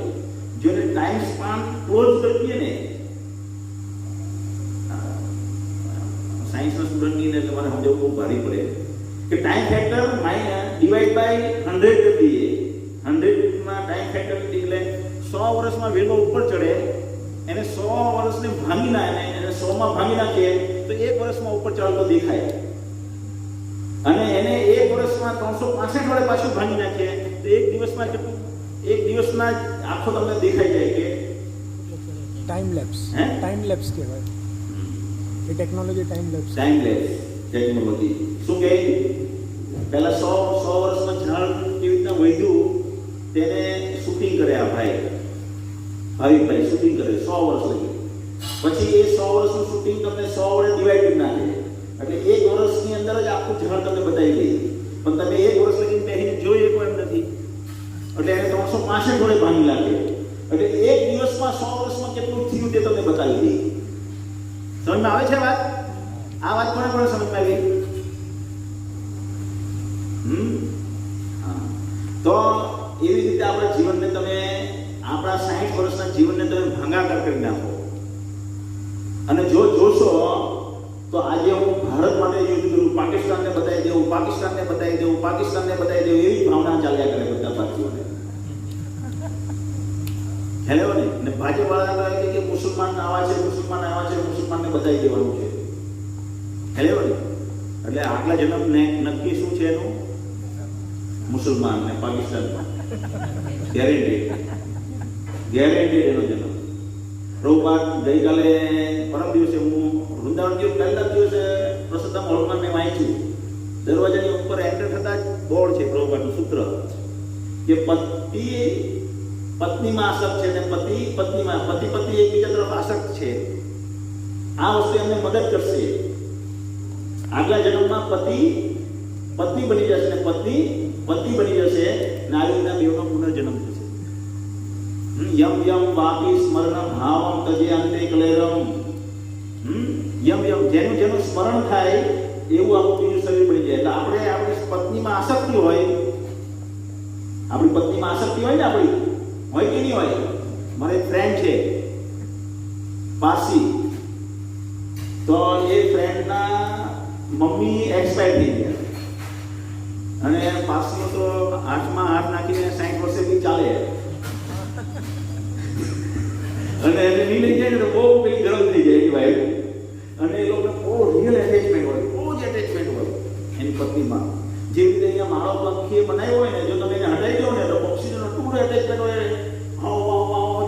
જો એને ટાઈમ સ્પાન ક્લોઝ કરી દઈએ ને, સાયન્સના સ્ટુડન્ટની ને તમારે સમજાવવું બહુ ભારી પડે કે ટાઈમ ફેક્ટર ડિવાઈડ બાય 100 કરી દઈએ. 100માં ટાઈમ ફેક્ટર એટલે 100 વર્ષમાં વેલો ઉપર ચડે, એને 100 વર્ષને ભાંગી નાખે, એને 100માં ભાંગી નાખીએ તો 1 વર્ષમાં ઉપર ચાલતો દેખાય. અને એને એક વર્ષમાં 365 વડે પાછું ભાંગી નાખીએ તો એક દિવસમાં કેટલું, એક દિવસમાં જ આખો તમને દેખાઈ જાય કે ટાઈમ લેપ્સ. હે? ટાઈમ લેપ્સ કહેવાય એ technology. Time lapse. Timeless technology. શું કહે, પહેલા 100 વર્ષમાં ઝાડ કેવી રીતના વધ્યું તેને શૂટિંગ કરે આ ભાઈ શૂટિંગ કરે 100 વર્ષ લગી. પછી એ 100 વર્ષનું શૂટિંગ તમને 100 વડે ડિવાઈડ કરી નાખે એટલે એક વર્ષની અંદર જ આખું ઝાડ તમને બતાવી દે. પણ તમે એક વર્ષ લગી બેહીને જોઈ શકો એમ નથી એટલે એને 365 વડે ભાંગી નાખે એટલે એક દિવસમાં 100 વર્ષમાં કેટલું થયું તે તમને બતાવી દે. સમજમાં આવે છે વાત? આ વાત કોને કોને સમજમાં આવી? હા. તો એવી રીતે આપણા જીવનને તમે આપણા 60 વર્ષના જીવનને તમે ભાંગાકાર કરી નાખો અને જો જોશો તો આજે હું ભારત માટે યુદ્ધ કરું, પાકિસ્તાનને બતાવી દેવું, પાકિસ્તાનને બતાવી દેવું, પાકિસ્તાનને બતાવી દેવું, એવી ભાવના ચાલ્યા કરે બધા ભારતીયોને. હેલો ને, ને ભાજપ વાળા કહે કે મુસલમાન આવા છે, મુસલમાન આવા છે, મુસલમાનને બતાવી દેવાનું છે. હેલો ને, એટલે આગલા જન્મને નક્કી શું છે એનું? મુસલમાન ને પાકિસ્તાન. ગેરેન્ટેડ એનો જન્મ. પ્રભુપાદ ગઈકાલે પરમ દિવસે હું વૃંદાવન ગયો, પહેલા દિવસે પ્રસન્ન હોલમાં મેં વાંચ્યું, દરવાજાની ઉપર એન્ટર થતા જ બોર્ડ છે પ્રભુપાદનું સૂત્ર કે પત્નીમાં આસક્ત છે ને પતિ એકબીજા તરફ આસક્ત છે. આ વસ્તુ એમને મદદ કરશે. આગલા જન્મમાં પત્ની બની જશે ને પતિ બની જશે ને આવી રીતના બેવનો પુનર્જન્મ થશે. યમ યમ વાપી સ્મરણ ભાવમ તજે અંતે કલેરમ. જેનું સ્મરણ થાય એવું આપણું બીજું શરીર બની જાય. એટલે આપણે આપણી પત્નીમાં આસક્તિ હોય, આપણી પત્નીમાં આસક્તિ હોય ને આપણી હોય કે નહીં હોય? મારે ફ્રેન્ડ છે પારસી, તો એ ફ્રેન્ડના મમ્મી એક્સપાયર થઈ ગયા અને પારસીનો તો હાથમાં હાથ નાખીને 60 વર્ષે બી ચાલે અને એને નહીં લઈ જાય ને તો બહુ પેલી ગરમ થઈ જાય એની વાઈફ. અને એ લોકોને બહુ રિયલ એટેચમેન્ટ હોય, બહુ જ એટેચમેન્ટ હોય એની પત્નીમાં. જેવી રીતે અહીંયા માળો પંખીએ બનાવ્યો હોય ને, જો તમે એને હટાવી દો ને તો પક્ષીનો ટૂર એટેચમેન્ટ હોય,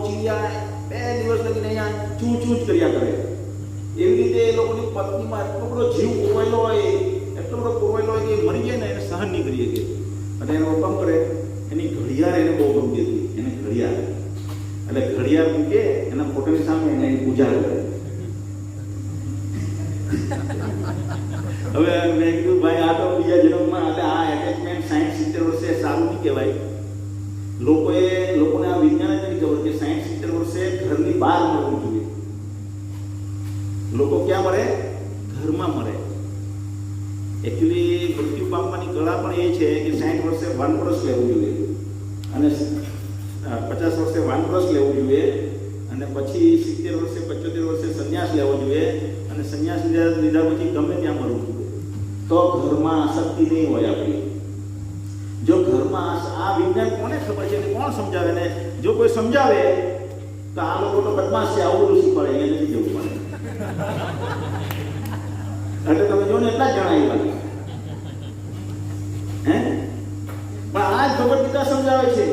ચીડિયા 2 દિવસ લગીને અહીંયા ચૂ જ કર્યા કરે. એવી રીતે એ લોકોની પત્નીમાં એટલો બધો જીવ પોવાયેલો હોય કે મરી જાય ને એને સહન નહીં કરી શકે. અને એનો હુકમ કરે. એની ઘડિયાળ એને બહુ ગમતી હતી, એને ઘડિયાળ એટલે ઘડિયાળ મૂકે એના ફોટોની સામે એને એની પૂજા કરે. હવે મેં કીધું ભાઈ આ તો બીજા જન્મમાં, એટલે આ એટેચમેન્ટ 60-70 વર્ષે સારું નહીં કહેવાય. લોકોને આ વિજ્ઞાન જ નથી ખબર કે 60-70 વર્ષે ઘરની બહાર મળવું જોઈએ. લોકો ક્યાં મરે? ઘરમાં મરે. એકચ્યુઅલી મૃત્યુ પામવાની કળા પણ એ છે કે 60 વર્ષે વાનપ્રસ્થ લેવું જોઈએ અને 50 વર્ષે વાનપ્રસ્થ લેવું જોઈએ અને પછી 70 વર્ષે 75 વર્ષે સંન્યાસ લેવો જોઈએ અને સંન્યાસ લીધા પછી ગમે ત્યાં મરવું જોઈએ. તો ઘરમાં આસક્તિ નહીં હોય આપણી. જો ઘરમાં આ વિજ્ઞાન કોને ખબર છે ને કોણ સમજાવે ને? જો કોઈ સમજાવે તો આ લોકો તો બદમાશ છે, આવું બધું શીખવાડે, એને નથી જવું પડે. એટલે તમે જો ને એટલા જ જણાવ્યા હે. પણ આ જ ભગવદ ગીતા સમજાવે છે.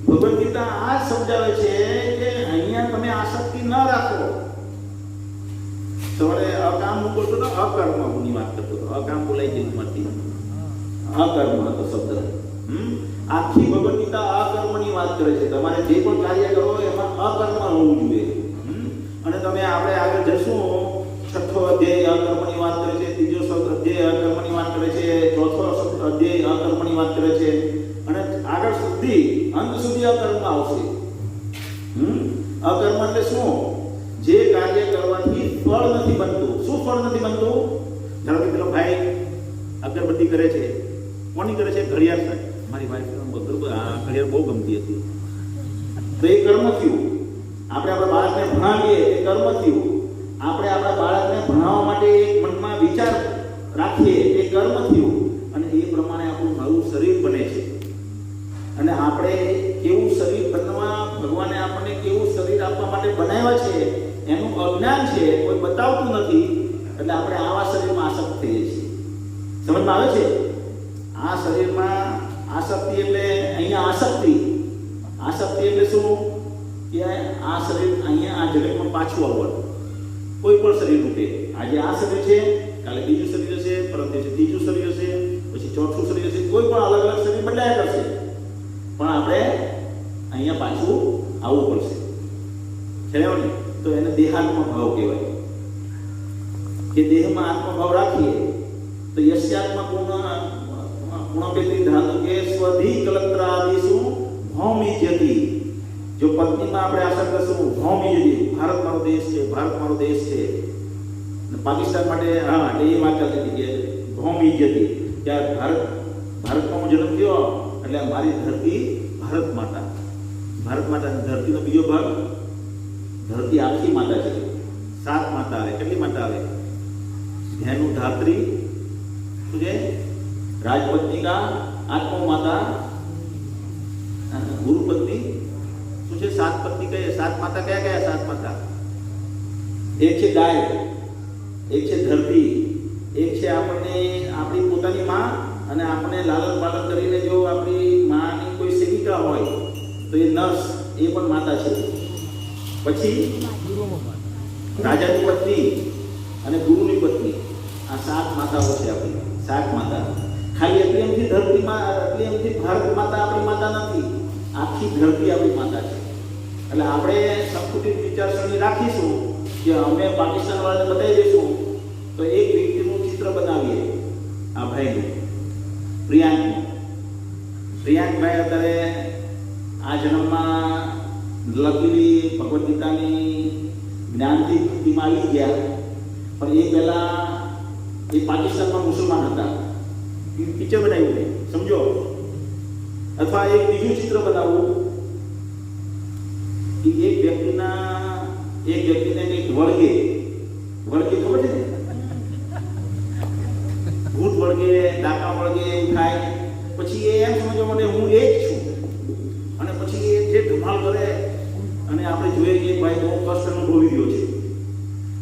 ભગવદ ગીતા આ જ સમજાવે છે કે અહીંયા તમે આસક્તિ ન રાખો. સવારે અકામ બોલતો તો અકર્મની વાત કરતો હતો. અકામ બોલાઈ ગયું માંથી અકર્મ હતો શબ્દ. આખી ભગવદ ગીતા અકર્મની વાત કરે છે. તમારે જે પણ કાર્ય કરો એમાં અકર્મ હોવું જોઈએ. અને તમે આપણે આગળ જશું, 6થો અધ્યાય અકર્મની વાત કરે છે, 3જો અધ્યાય અકર્મની વાત કરે છે, 4થો અધ્યાય અકર્મની વાત કરે છે અને આગળ સુધી અંત સુધી અકર્મ આવશે. અકર્મ એટલે શું? જે કાર્ય કરવાથી ફળ નથી બનતું. શું ફળ નથી બનતું? ધારો કે પેલો ભાઈ અગરબત્તી કરે છે, કોની કરે છે? ઘડિયાળ. મારી વાઈફ ઘડિયાળ બહુ ગમતી હતી તો એ કર્મ થયું. આપણે આપણા બાળકને ભણાવીએ એ કર્મ થયું. આપણે આપણા બાળકને ભણાવવા માટે એક મનમાં વિચાર રાખીએ એ કર્મ થયું અને એ પ્રમાણે આપણું નવું શરીર બને છે. અને આપણે કેવું શરીર બનવા, ભગવાને આપણને કેવું શરીર આપવા માટે બનાવ્યા છે એનું અજ્ઞાન છે, કોઈ બતાવતું નથી. એટલે આપણે આવા શરીરમાં આસક્ત થઈએ છીએ. સમજમાં આવે છે? આ શરીરમાં આસક્તિ એટલે અહીંયા આસક્તિ એટલે શું કે આ શરીર અહીંયા આ જગતમાં પાછું આવવાનું. કોઈ પણ શરીર રૂપે આજે આ શરીર છે, કાલે બીજું શરીર હશે, પરમ દિવસે ત્રીજું શરીર હશે, પછી ચોથું શરીર હશે, કોઈ પણ અલગ અલગ શરીર બદલાયા કરશે, પણ આપણે અહીંયા પાછું આવવું પડશે. છે ને? તો એને દેહાત્મ ભાવ કહેવાય કે દેહમાં આત્મભાવ રાખીએ તો યસ્યાત્મ ગુણપેતી ધાતુ કે સ્વધી કલત્રાદિસુ ભૌમિજ્યતિ. જો પત્નીમાં આપણે આશા કરશું ભૌમિજ્યતિ, ભારત મારો દેશ છે, ભારત મારો દેશ છે, અને પાકિસ્તાન માટે હા એટલે એ વાત ચાલતી હતી કે ભૌમિજ્યતિ, ત્યારે ભારતમાં હું જન્મ થયો એટલે મારી ધરતી ભારત માતાની ધરતીનો બીજો ભાગ ધરતી આખી માતા છે. 7 માતા આવે. કેટલી માતા આવે? ધેનુ ધાત્રી, શું છે? રાજપત્નિકા, આત્મા માતા, ગુરુપત્ની, શું છે? 7 પત્ની કહીએ. 7 માતા કયા 7 માતા? એક છે ગાય, એક છે ધરતી, એક છે આપણી પોતાની માં, અને આપણે લાલન પાલન કરીને જો આપણી માની કોઈ સેવિકા હોય તો એ નર્સ, એ પણ માતા છે. પછી રાજાની પત્ની અને ગુરુની પત્ની, આ 7 માતાઓ છે આપણી. 7 માતા. ખાલી એટલી ધરતીમાં ભારત માતા આપણી માતા નથી, આખી ધરતી આપણી માતા છે. એટલે આપણે સંકુચિત વિચારસરણી રાખીશું કે અમે પાકિસ્તાન વાળાને બતાવી દઈશું તો એક વ્યક્તિનું ચિત્ર બનાવીએ. આ ભાઈનું પ્રિયાંકભાઈ અત્યારે આ જન્મમાં લખેલી ભગવદ્ ગીતાની જ્ઞાનથી ભક્તિમાં આવી ગયા, પણ એ પહેલા એ પાકિસ્તાનમાં મુસલમાન હતા. પિક્ચર બનાવ્યું ને, સમજો. અથવા એક બીજું ચિત્ર બનાવવું કે એક વ્યક્તિને કંઈક વળગે ખબર છે ને, ભૂત વળગે, ડાકા વળગે, એવું થાય. પછી એ એમ સમજવા માટે હું એ જ છું, અને પછી એ જે ધમાલ કરે અને આપણે જોઈએ કે ભાઈ બહુ કષ્ટ અનુભવી રહ્યો છે,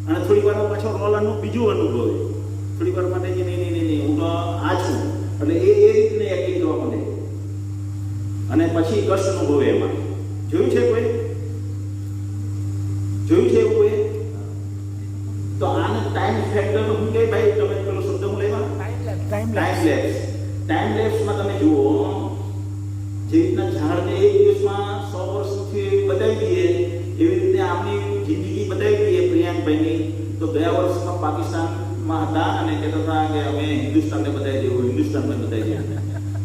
અને થોડી વાર પાછો રોલાનું બીજું અનુભવે, થોડી વાર માટે કે નહીં હું તો આ છું, એટલે એ રીતની એક્ટિંગ કરવા માંડે અને પછી કષ્ટ અનુભવે. એમાં જોયું છે એવું કોઈ? તો આને ટાઈમ ફેક્ટર હું કે ભાઈ તમે પેલો શબ્દ હું લેવા ટાઈમ લેપ્સમાં તમે જુઓ, જે રીતના ઝાડને એક દિવસમાં 100 વર્ષ સુધી બતાવી દઈએ એવી રીતે આપણી જિંદગી બતાવી દઈએ પ્રિયાંકભાઈની. તો ગયા વર્ષમાં પાકિસ્તાનમાં હતા અને કહેતા હતા કે અમે હિન્દુસ્તાનને બતાવી દેવું.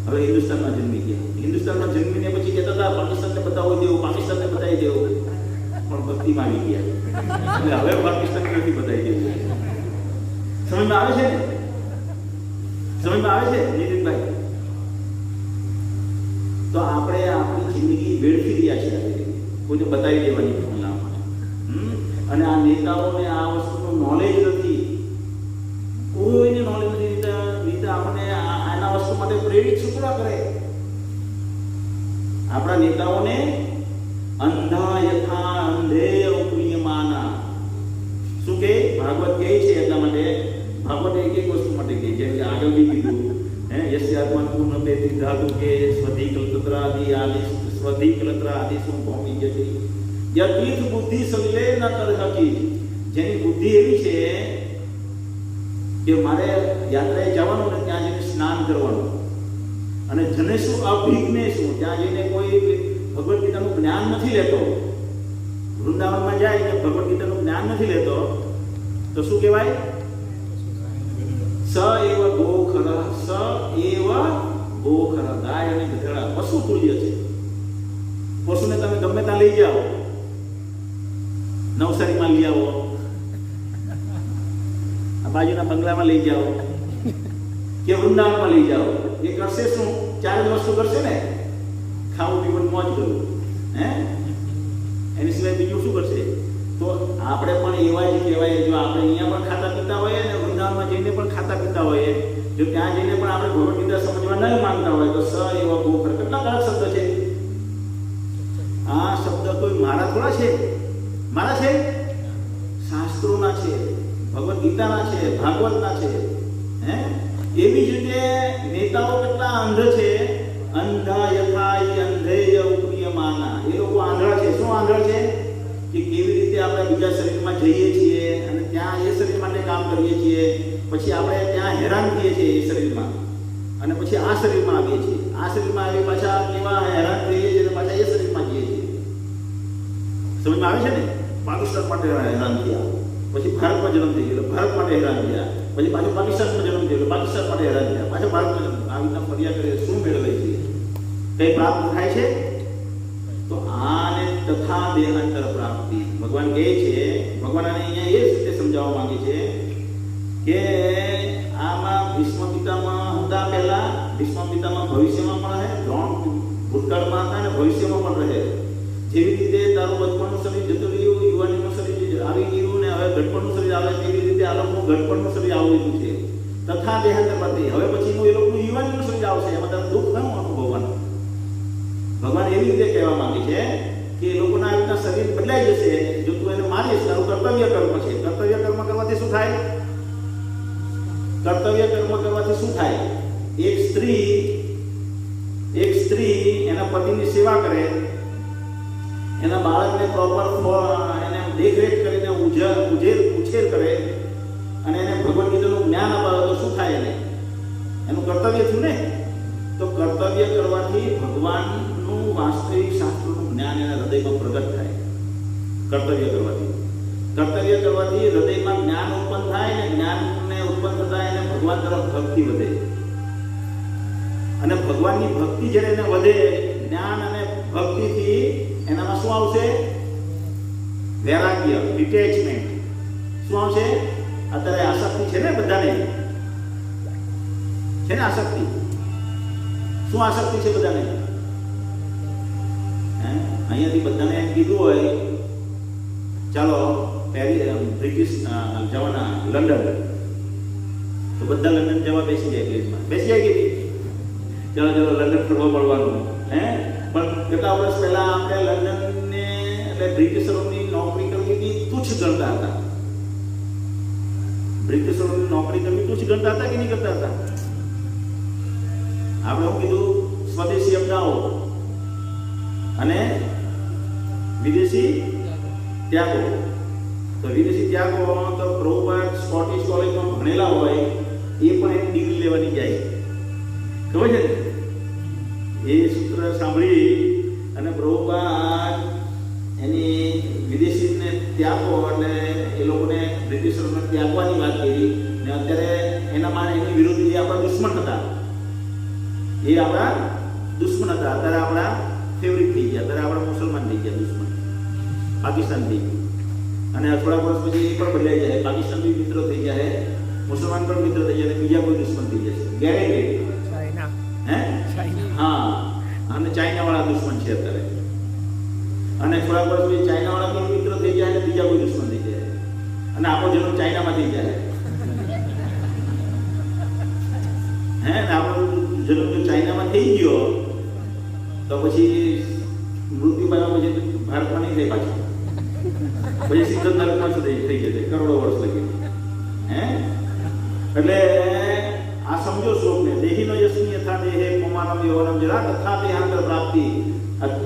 હવે હિન્દુસ્તાનમાં જન્મી ગયા. હિન્દુસ્તાનમાં જન્મીને પછી કહેતા હતા પાકિસ્તાનને બતાવી દેવું, પાકિસ્તાનને બતાવી દેવું, પણ ભક્તિમાં આવી ગયા એટલે હવે પાકિસ્તાન નથી બતાવી દેવું. સમજમાં આવે છે ને? નીતિનભાઈ? તો આપણે આપણી જિંદગી વેડફી રહ્યા છીએ કોઈને બતાવી દેવાની ભાવનામાં. અને આ નેતાઓને આ વસ્તુનું નોલેજ નથી, કોઈને નોલેજ નથી. રીતે આપણે આના વસ્તુ માટે પ્રેરિત શું કરે? આપણા નેતાઓને અંધા યથા અંધે ઉપનિયમાના, શું કે ભાગવત કહે છે એટલા માટે. ભાગવત એક વસ્તુ માટે કહે, જેમ કે આગળ બી કીધું યસ્યાત્મન પૂર્ણપેતી ધાતુ કે સ્વધી કલત્રા આદિ શું ભૌમિ જતી યતીત બુદ્ધિ સલ્લે ન તરહકી. જેની બુદ્ધિ એવી છે કે મારે યાત્રાએ જવાનું ને ત્યાં જઈને સ્નાન કરવાનું, અને જને શું અભિજ્ઞે શું, ત્યાં જઈને કોઈ ભગવદ્ ગીતાનું જ્ઞાન નથી લેતો, વૃંદાવનમાં જાય કે ભગવદ્ ગીતાનું જ્ઞાન નથી લેતો, તો શું કહેવાય? સ એવ ગોખર, ગાય અને ગધેડા પશુ તુલ્ય છે. પશુને તમે ગમે ત્યાં લઈ જાઓ, નવસારીમાં લઈ આવો, આ બાજુના બંગલામાં લઈ જાઓ કે વૃંદાવનમાં લઈ જાઓ, એ કરશે શું? 4 જ વસ્તુ કરશે ને, ખાવું પીવું મોજ કરવું, એની સિવાય બીજું શું કરશે? તો આપણે પણ એવા જ કહેવાય. જો આપણે અહીંયા પણ ખાતા પીતા હોઈએ ને વૃંદાવનમાં જઈને પણ ખાતા પીતા હોઈએ, જો ત્યાં જઈને પણ આપણે ભગવદ્ ગીતા સમજવા નહીં માંગતા હોય તો સ એવા ગોખર, કેટલા કડક શબ્દ છે. આ શબ્દ કોઈ મારા થોડા છે, મારા છે, શાસ્ત્રોના છે, ભગવદ્ ગીતાના છે, ભાગવતના છે. એવી જ રીતે નેતાઓ કેટલા અંધ છે, અંધા યથાય અંધેય ઉપનિયમાના. એ લોકો આંધળા છે. શું આંધળા છે? કે કેવી રીતે આપણે બીજા શરીરમાં જઈએ છીએ અને ત્યાં એ શરીર માટે કામ કરીએ છીએ, પછી આપણે ત્યાં હેરાન થઈએ છીએ એ શરીરમાં, અને પછી આ શરીરમાં આવીએ છીએ. આ શરીરમાં આવી પાછા કેવા હેરાન થઈએ છીએ અને પાછા એ શરીરમાં જઈએ છીએ. સમજમાં આવે છે ને? પાકિસ્તાન માટે હેરાન થયા, પછી ભારતમાં જન્મ થઈ ગયો, ભારત માટે હેરાન થયા, પછી પાછું પાકિસ્તાનમાં જન્મ થયો, પાકિસ્તાન માટે હેરાન થયા, પાછા ભારતમાં જન્મ. આવી રીતના ફર્યા કરીએ શું મેળવે છે? કઈ પ્રાપ્ત થાય છે? તો આને તથા દેહાંતર પ્રાપ્તિ ભગવાન કહે છે. ભગવાન આને અહીંયા એ રીતે સમજાવવા માંગે છે કે આમાં ભીષ્મ પિતામાં હતા પહેલા, ભીષ્મ પિતામાં ભવિષ્યમાં પણ રહે, દ્રોણ ભૂતકાળમાં હતા અને ભવિષ્યમાં પણ રહે. જેવી રીતે તારું બચપણનું શરીર જતું રહ્યું, યુવાનીનું શરીર આવી ગયું ને હવે ઘટપણનું શરીર આવે, તેવી રીતે આ લોકોનું ઘટપણનું શરીર આવવાનું છે. તથા દેહાંતર પ્રાપ્તિ. હવે પછીનું એ લોકોનું યુવાનીનું શરીર આવશે, એમાં તારું દુઃખ ન અનુભવવાનું. ભગવાન એવી રીતે કહેવા માંગે છે કે એ લોકોના આ રીતના શરીર બદલાઈ જશે જો તું એને માનીશ. તારું કર્તવ્ય કર્મ છે. કર્તવ્ય કર્મ કરવાથી શું થાય? કર્તવ્ય કર્મ કરવાથી શું થાય? એક સ્ત્રી એના પતિની સેવા કરે, એના બાળકને પ્રોપર એને દેખરેખ કરીને ઉછેર કરે અને એને ભગવદ ગીતાનું જ્ઞાન અપાવે તો શું થાય? એનું કર્તવ્ય થયું ને. તો કર્તવ્ય કરવાથી ભગવાનનું વાસ્તવિક શાસ્ત્રનું જ્ઞાન એના હૃદયમાં પ્રગટ થાય. કર્તવ્ય કરવાથી હૃદયમાં જ્ઞાન ઉત્પન્ન થાય ને જ્ઞાનને ઉત્પન્ન થતા એને ભગવાન તરફ ભક્તિ વધે. અને ભગવાનની ભક્તિ જ્યારે એને વધે, જ્ઞાન અને ભક્તિથી એનામાં શું આવશે? વૈરાગ્ય, ડિટેચમેન્ટ. શું આવશે? અત્યારે આસક્તિ છે ને બધાને, છે ને આસક્તિ? શું આસક્તિ છે બધાને? અહીંયાથી બધાને એમ કીધું હોય ચાલો બ્રિટિશ જવાના લંડન, તો બધા લંડન જવા બેસી જાય પ્લેસમાં, બેસી જાય કે ચાલો લંડન ફરવા પડવાનું. પણ કેટલા વર્ષ પહેલા આપણે લંડનને એટલે બ્રિટિશરોની નોકરી કરવી હતી તુચ્છ ગણતા હતા. બ્રિટિશરોની નોકરી કરવી તુચ્છ ગણતા હતા કે નહીં કરતા હતા? આપણે શું કીધું? સ્વદેશી અપનાવો અને વિદેશી ત્યાગો. તો વિદેશી ત્યાગો તો પ્રભુપાદ સ્કોટિશ કોલેજમાં ભણેલા હોય એ પણ એની ડિગ્રી લેવાની જાય. ખબર છે ને? એ સૂત્ર સાંભળી અને પ્રભુપાદ એની વિદેશીને ત્યાગો એટલે એ લોકોને બ્રિટિશરોને ત્યાગવાની વાત કરી ને અત્યારે એનામાં એની વિરુદ્ધ એ આપણા દુશ્મન હતા. એ આપણા દુશ્મન હતા. અત્યારે આપણા ફેવરિટ થઈ ગયા. અત્યારે આપણા મુસલમાન થઈ ગયા દુશ્મન, પાકિસ્તાન થઈ ગયું. અને થોડા વર્ષ પછી એ પણ બદલાઈ જાય, પાકિસ્તાન બી મિત્ર થઈ જાય, મુસલમાન પણ મિત્ર થઈ જાય, બીજા કોઈ દુશ્મન થઈ જશે ગેરેન્ટેડ. હા, અને ચાઇના વાળા દુશ્મન છે અત્યારે. અને થોડા વર્ષ પછી ચાઇના વાળા બી મિત્ર થઈ જાય અને બીજા કોઈ દુશ્મન થઈ જાય, અને આપણો જન્મ ચાઇનામાં થઈ જાય. ને આપણો જન્મ જો ચાઇનામાં થઈ ગયો તો પછી મૃત્યુ પામ્યા પછી ભારતમાં નહીં થાય પાછું, પછી સીધો નરકમાં સુધી થઈ જશે કરોડો વર્ષ લગી. એટલે આ સમજો શ્લોકને. દેહીનો યસ્મિ યથા દેહે કુમારમ યૌવનમ જરા તથા દેહાંતર પ્રાપ્તિ.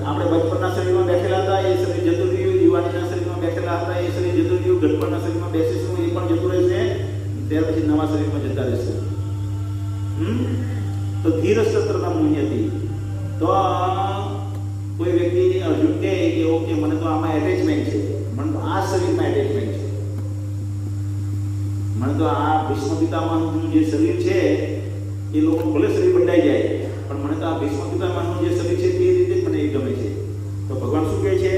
આપણે બચપનના શરીરમાં બેઠેલા હતા એ શરીર જતું રહ્યું, યુવાનીના શરીરમાં બેઠેલા હતા એ શરીર જતું રહ્યું, ગઢપણના શરીરમાં બેસીશું એ પણ જતું રહેશે, ત્યાર પછી નવા શરીરમાં જતા રહેશે. તો ધીર સત્રના મુહ્યથી. તો કોઈ વ્યક્તિ અર્જુન કહે કે ઓકે મને તો આમાં એટેચમેન્ટ છે, મને તો આ શરીરમાં એટેચમેન્ટ છે, મને તો આ ભીષ્મ પિતામહનું જે શરીર છે એ લોકો ભલે શરીર બદલાઈ જાય પણ મને તો આ ભીષ્મ પિતામહનું જે શરીર છે તે રીતે જ મને એ ગમે છે. તો ભગવાન શું કહે છે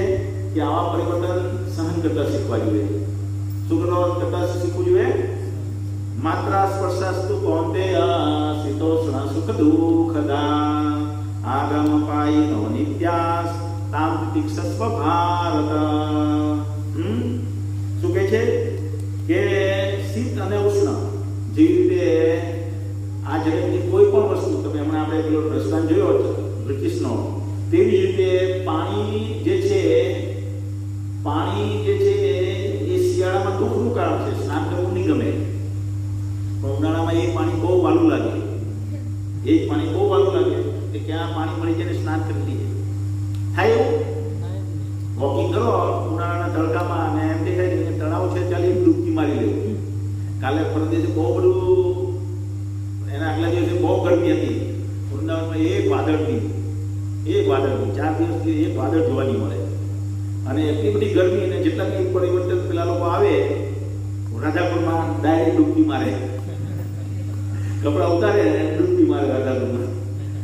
કે આવા પરિવર્તન સહન કરતા શીખવા જોઈએ. શું કરતા શીખવું જોઈએ? માત્રા સ્પર્શાસ્તુ કૌંતેય શીતોષ્ણ સુખ દુઃખદા આગમ પાયિનો નિત્યાસ તામ તિક્ષસ્વ ભારત. શું કહે છે કે શીત અને ઉષ્ણ જેવી રીતે આ જગતની કોઈ પણ વસ્તુ, તમે હમણાં આપણે પેલો દ્રષ્ટાંત જોયો બ્રિટિશનો, તેવી રીતે પાણી જે છે એ શિયાળામાં દુઃખનું કારણ છે, સ્નાન કરવું નહીં ગમે. પણ ઉનાળામાં એ પાણી બહુ વાલું લાગે, એ જ પાણી બહુ વાલું લાગે કે ક્યાં પાણી મળી જાય ને સ્નાન કરી લઈએ. થાય એવું? વોકિંગ કરો ઉનાળાના તડકામાં અને એમ દેખાય કે તળાવ છે ચાલી ડૂબકી મારી લેવું. કાલે પરમ દિવસે બહુ બધું એના આગલા દિવસે બહુ ગરમી હતી વૃંદાવનમાં, એક વાદળની 4 દિવસથી એક વાદળ જોવા નહીં મળે. અને એટલી બધી ગરમી અને જેટલા બી પરિવર્તન પેલા લોકો આવે રાધાપુરમાં ડાયરેક્ટ ડૂબકી મારે, કપડા ઉતારે ડૂબકી મારે રાધાપુરમાં.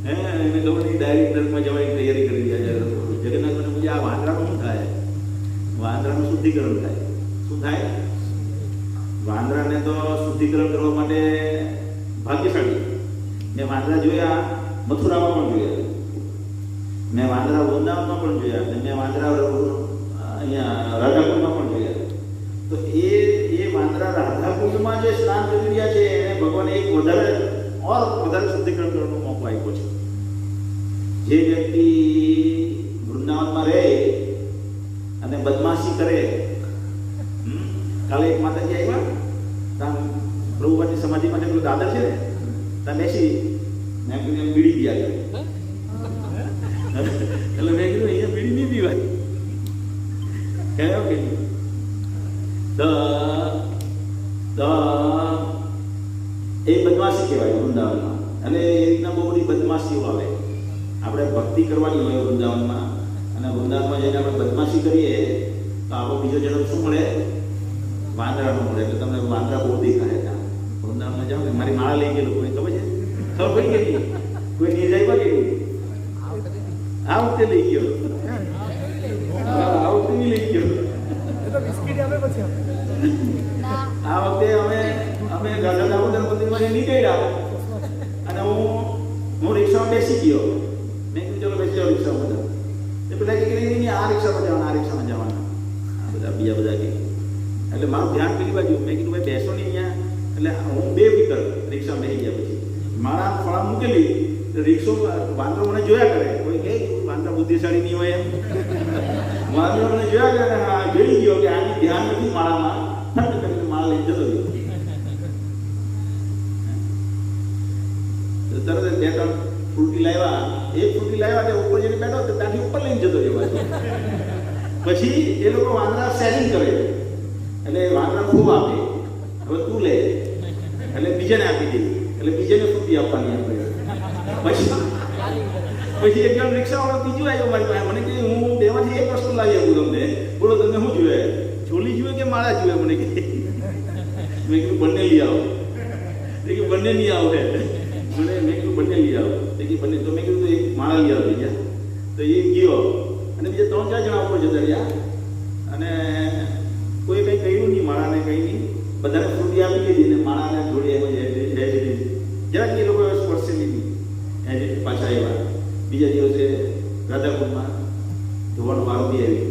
એને ખબર નહીં ડાયરેક્ટ નર્કમાં જવાની તૈયારી કરી રહ્યા છે. જગન્નાથ મને પૂછે આ વાંદરાનું શું થાય? વાંદરાનું શુદ્ધિકરણ થાય. શું થાય? વાંદરાને તો શુદ્ધિકરણ કરવા માટે ભાગ્યશાળી. મેં વાંદરા જોયા મથુરામાં પણ જોયા, મેં વાંદરા વૃંદાવનમાં પણ જોયા, અને મેં વાંદરા અહીંયા રાધાકુંડમાં પણ જોયા. તો એ વાંદરા રાધાકુંડમાં જે સ્નાન કરી રહ્યા છે એને ભગવાને એક વધારે શુદ્ધિકરણ કરવાનો મોકો આપ્યો છે. જે વ્યક્તિ વૃંદાવનમાં રહે અને બદમાશી કરે, કાલે એક માતાજી આવ્યા ત્યાં પ્રભુપાદની સમાધિ માટે પેલું દાદર છે ને ત્યાં બેસી મેં કીધું બીડી પી આવ્યો. એટલે મેં કીધું અહીંયા બીડી નહીં પીવાય. કહેવાય કે એ બદમાશી કહેવાય વૃંદાવનમાં. અને એ રીતના બહુ બધી બદમાશીઓ આવે. આપણે ભક્તિ કરવાની હોય વૃંદાવનમાં, અને વૃંદાવનમાં જઈને આપણે બદમાશી કરીએ તો આપણો બીજો જન્મ શું મળે? વાંદરાનો મળે. એટલે તમને વાંદરા બહુ દેખાય ત્યાં વૃંદાવનમાં જાઓ ને. મારી માળા લઈ ગયેલું કોઈ ખબર છે? ખબર પડી ગઈ? કોઈ નહીં જાય કે આ વખતે લઈ ગયો, આ વખતે નહીં લઈ ગયો. આ વખતે અમે રાજા દામોદર મંદિરમાં નીકળ્યા અને હું રિક્ષામાં બેસી ગયો. મેં કીધું ચલો બેસી જાઓ રિક્ષામાં બધા. એ બધા કે નહીં આ રિક્ષામાં જવાના, આ રિક્ષામાં જવાના, આ બીજા બધા કે. એટલે મારું ધ્યાન પેલી બાજુ. મેં કીધું ભાઈ બેસો નહીં અહીંયા. એટલે હું બેફિકર રિક્ષામાં બેસી ગયા. પછી મારા ફળા મૂકેલી રિક્ષો વાંદરો મને જોયા કરે. કોઈ કહે વાંદરા બુદ્ધિશાળી નહીં હોય એમ. વાંદરો મને જોયા કરે, હા જોઈ ગયો કે આની ધ્યાન નથી માળામાં, ફટ કરીને માળા લઈને જતો રહ્યો. તરત બે ત્રણ ફ્રૂટી લાવ્યા, એક ફ્રૂટી લાવ્યા તે ઉપર જઈને બેઠો તો ત્યાંથી ઉપર લઈને જતો રહ્યો. પછી એ લોકો વાંદરા શેરિંગ કરે, એટલે વાંદરા ખૂબ આપે. હવે તું લે એટલે બીજાને આપી દે, એટલે બીજાને ફ્રૂટી આપવાની આપણે. પછી એક જણ રિક્ષાવાળો બીજું આવ્યો મારી પાસે. મને કહે હું બેમાંથી એક વસ્તુ લાવી આપું તમને, બોલો તમને શું જોઈએ? છોલી જોઈએ કે માળા જોઈએ? મને કહે. મેં કીધું બંને લઈ આવો. એ કે બંને નહીં આવો. મેં કીધું બંને લઈ આવો. એ કે બંને. તો મેં કીધું એક માળા લઈ આવો બીજા. તો એ ગયો અને બીજા 3-4 જણા ઉપર જતા રહ્યા અને કોઈ કંઈ કહ્યું નહીં, માળાને કંઈ નહીં. બધાને ફ્રૂટી આપી દીધી ને માળાને જોડી એમ જરાક એ લોકો સ્પર્શે લીધી. પાછા આવ્યા. બીજા દિવસે રાધાકુંડમાં ધોવાનું વારો બી આવી.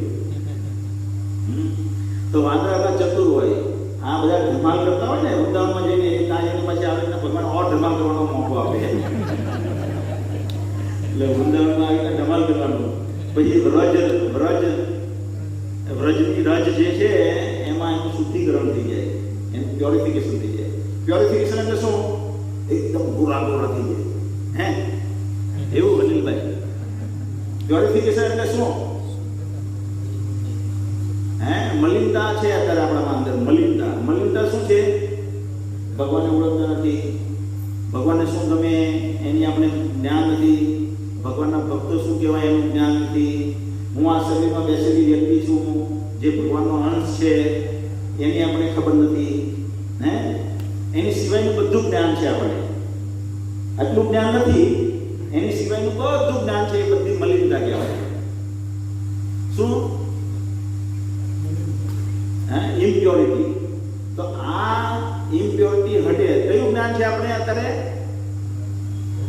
તો વાંદરા ચતુર હોય. આ બધા ધમાલ કરતા હોય ને વૃંદાવનમાં જઈને ત્યાં જઈને પછી આવે ને ભગવાન ઓર ધમાલ કરવાનો મોકો આપે. એટલે વૃંદાવનમાં આવીને ધમાલ કરવાનું. પછી વ્રજની રજ જે છે એમાં એનું શુદ્ધિકરણ થઈ જાય, એનું પ્યોરિફિકેશન થઈ જાય. પ્યોરિફિકેશન એટલે શું? એકદમ ગોરા થઈ જાય. હે એવું અનિલભાઈ? પ્યોરિફિકેશન એટલે શું? મલિનતા છે અત્યારે આપણામાં અંદર. મલિનતા શું છે? ભગવાનને ઓળખતા નથી, ભગવાનને શું ગમે એની આપણે જ્ઞાન નથી, ભગવાનના ભક્તો શું કહેવાય એનું જ્ઞાન નથી. હું આ શરીરમાં બેસેલી વ્યક્તિ છું, જે ભગવાનનો અંશ છે એની આપણે ખબર નથી. એની સિવાયનું બધું જ્ઞાન છે આપણે. આટલું જ્ઞાન નથી, એની સિવાયનું બધું જ્ઞાન છે. એ બધી મલિનતા કહેવાય. શું? ઇમ્પ્યોરિટી. તો આ ઇમ્પ્યોરિટી હટે. કયું જ્ઞાન છે આપણે અત્યારે?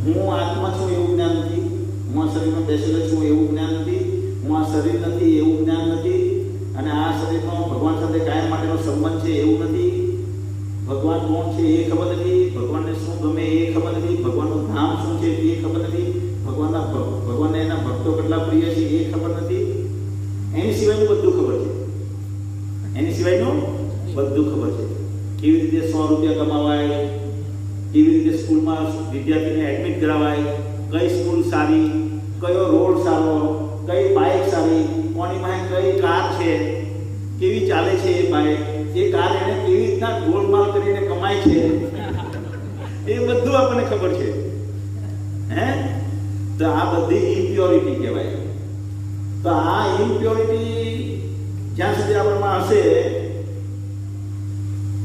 હું આત્મા છું એવું જ્ઞાન નથી, હું આ શરીરમાં બેસેલો છું એવું જ્ઞાન નથી, હું આ શરીર નથી એવું જ્ઞાન નથી, અને આ શરીરનો ભગવાન સાથે કાયમ માટેનો સંબંધ છે એવું નથી. ભગવાન કોણ છે એ ખબર નથી, ભગવાનને શું ગમે એ ખબર નથી, ભગવાનનું ધામ શું છે એ ખબર નથી, ભગવાનને એના ભક્તો કેટલા પ્રિય છે એ ખબર નથી. એની સિવાયનું બધું ખબર છે. એની સિવાયનું બધું ખબર છે. કેવી રીતે 100 રૂપિયા કમાવાય, કેવી રીતે સ્કૂલમાં વિદ્યાર્થીને એડમિટ કરાવાય, કઈ સ્કૂલ સારી, કયો રોડ સારો, કઈ બાઇક સારી, કોની પાસે કઈ કાર છે, કેવી ચાલે છે એ બાઇક, એ કાર એને કેવી રીતના ગોળમાલ કરીને કમાય છે, એ બધું આપણને ખબર છે. હે, તો આ બધી ઇમ્પ્યોરિટી કહેવાય. તો આ ઇમ્પ્યોરિટી જ્યાં સુધી આપણામાં હશે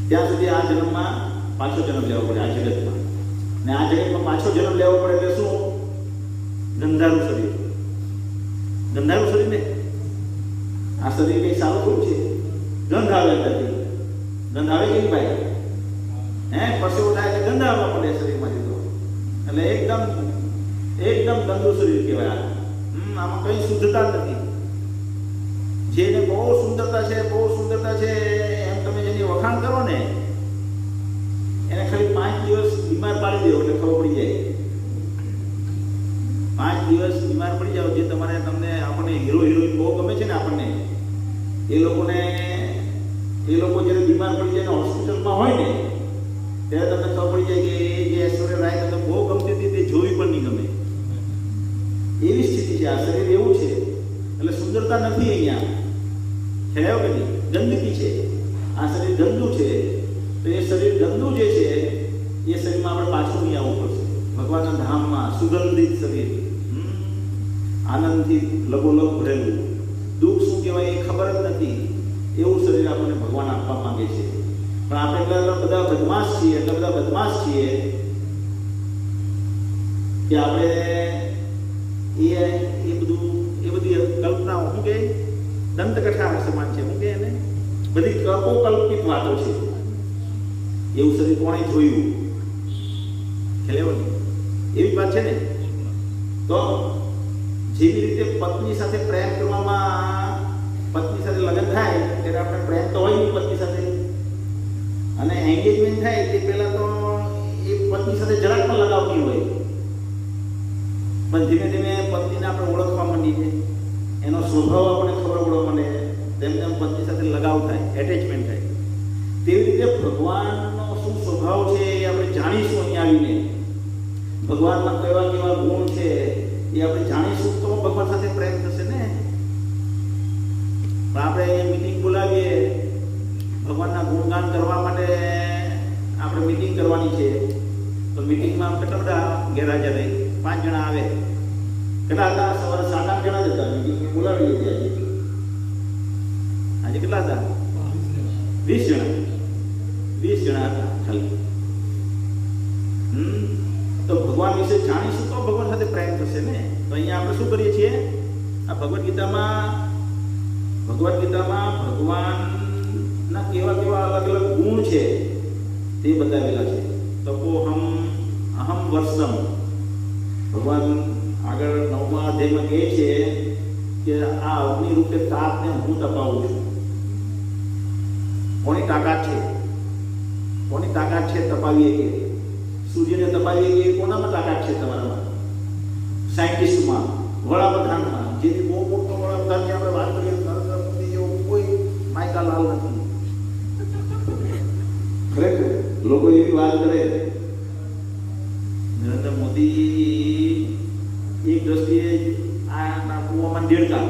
ત્યાં સુધી આ જન્મમાં પાછો જન્મ લેવો પડે આ જગતમાં. ને આ જગતમાં પાછો જન્મ લેવો પડે એટલે શું? ગંધારું શરીર. ગંધારું શરીર ને આ શરીર કઈ સારું થોડું છે? ગંધ આવે અંદરથી. ગંધ આવે કે નહીં ભાઈ? હે, પરસેવો થાય એટલે ગંધ આવવા પડે શરીરમાંથી. તો એટલે એકદમ ગંદુ શરીર કહેવાય. આમાં કઈ શુદ્ધતા નથી. જેને બહુ સુંદરતા છે એમ તમે જેની વખાણ કરો ને એને ખાલી 5 દિવસ બીમાર પાડી દેવો એટલે ખબર પડી જાય. 5 દિવસ બીમાર પડી જાવ, જે તમને આપણને હીરો હિરોઈન બહુ ગમે છે ને આપણને, એ લોકો જ્યારે બીમાર પડી જાય ને હોસ્પિટલમાં હોય ને ત્યારે તમને ખબર પડી જાય કે એ જે ઐશ્વર્યા રાય તમને બહુ ગમતી હતી તે જોવી પણ નહીં ગમે. એવી સ્થિતિ છે. આ શરીર એવું છે. એટલે સુંદરતા નથી અહીંયા. ખ્યાલ કે નહીં? ગંદકી છે. આ શરીર ગંદુ છે. તો એ શરીર ગંદુ જે છે એ શરીરમાં આપણે પાછું નહીં આવવું પડશે ભગવાનના ધામમાં. સુગંધિત શરીર, આનંદથી લબોલબ ભરેલું, દુઃખ શું કહેવાય એ ખબર જ નથી એવું શરીર આપણને ભગવાન આપવા માંગે છે. પણ આપણે એટલા બધા બદમાશ છીએ કે આપણે એ બધી કલ્પનાઓ શું કે દંતકથા સમાન છે. શું કે એને બધી કલ્પિત વાતો છે. એવું શરીર કોણે જોયું? ખેલેવની એવી વાત છે ને. તો જેવી રીતે પત્ની સાથે પ્રેમ કરવામાં, પત્ની સાથે લગ્ન થાય ત્યારે આપણે પ્રેમ તો હોય નહીં પત્ની સાથે, અને એન્ગેજમેન્ટ થાય તે પહેલા તો એ પત્ની સાથે જરાક પણ લગાવ નહીં હોય. પણ ધીમે ધીમે પત્નીને આપણે ઓળખવા માંડીએ, એનો સ્વભાવ આપણને ખબર પડવા માંડે, તેમ પત્ની સાથે લગાવ થાય, એટેચમેન્ટ થાય. તેવી રીતે ભગવાનનો શું સ્વભાવ છે એ આપણે જાણીશું. અહીંયા આવીને ભગવાનમાં કેવા ગુણ છે એ આપણે જાણીશું તો ભગવાન સાથે પ્રેમ થશે ને. પણ આપણે અહીંયા મિટિંગ બોલાવીએ ભગવાનના ગુણગાન કરવા માટે, આપણે મિટિંગ કરવાની છે. તો મિટિંગમાં કેટલા બધા ગેરહાજર રહી? 5 જણા આવે. કેટલા હતા? સવારે 7-8 જણા જ હતા. મિટિંગ બોલાવી લીધી આજે કેટલા હતા? 20 જણા હતા ખાલી. તો ભગવાન વિશે જાણીશું તો ભગવાન સાથે પ્રેમ થશે ને. તો અહીંયા આપણે શું કરીએ છીએ? આ ભગવદ્ ગીતામાં ભગવાનના કેવા અલગ અલગ ગુણ છે તે બતાવેલા છે. તપોહમ અહમ વર્ષમ. ભગવાન આગળ 9મા અધ્યાયમાં કહે છે કે આ અગ્નિ રૂપે તાપને હું તપાવું છું. કોની તાકાત છે તપાવીએ કે? સૂર્યને તપાવીએ કે? કોનામાં તાકાત છે તમારામાં? સાયન્ટિસ્ટમાં, વડાપ્રધાનમાં. જેથી બહુ મોટો વડાપ્રધાનની આપણે વાત કરીએ નરેન્દ્ર મોદી જેવો કોઈ માયકા લાલ નથી. ખરેખર લોકો એવી વાત કરે. નરેન્દ્ર મોદી એક દ્રષ્ટિએ આ કુવામાં 1.5 કલાક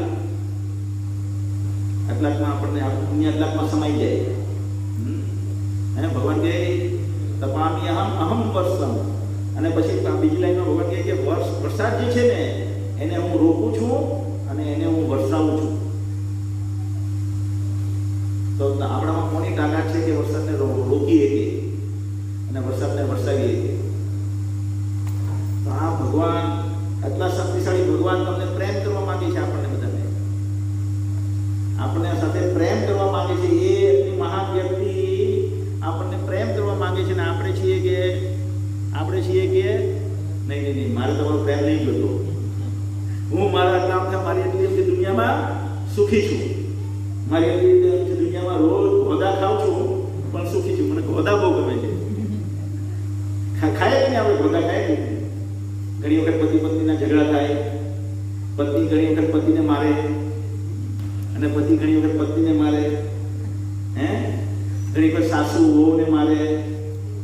આટલાકમાં આપણને દુનિયા આટલાકમાં સમાઈ જાય. ભગવાન કહે તપામી અહમ વર્ષમ. અને પછી બીજી લાઈનમાં ભગવાન કહે કે વરસાદ જે છે ને એને હું રોકું છું અને એને હું વરસાવું છું. તો આપણામાં કોની તાકાત છે કે વરસાદને રોકી શકે અને વરસાદને વરસાવી શકે? તો આ ભગવાન આટલા શક્તિશાળી ભગવાન તમને પ્રેમ કરવા માંગે છે. આપણને સાથે પ્રેમ કરવા માંગે છે. એ એટલી મહાન વ્યક્તિ આપણને પ્રેમ કરવા માંગે છે. ને આપણે છીએ કે નહીં મારે તમારો પ્રેમ નહીં જોતો. હું મારા કામથી મારી એટલી દુનિયામાં સુખી છું. મારી એટલી દુનિયામાં રોજ ગોદા ખાઉં છું પણ સુખી છું. મને ગોદા બહુ ગમે છે. ખાય કે નહીં? આપણે ગોદા ખાય નહીં. ઘણી વખત પતિ પત્નીના ઝઘડા થાય. પત્ની ઘણી વખત પતિને મારે અને પતિ ઘણી વખત પત્નીને મારે. ઘણી વખત સાસુ વહુને મારે,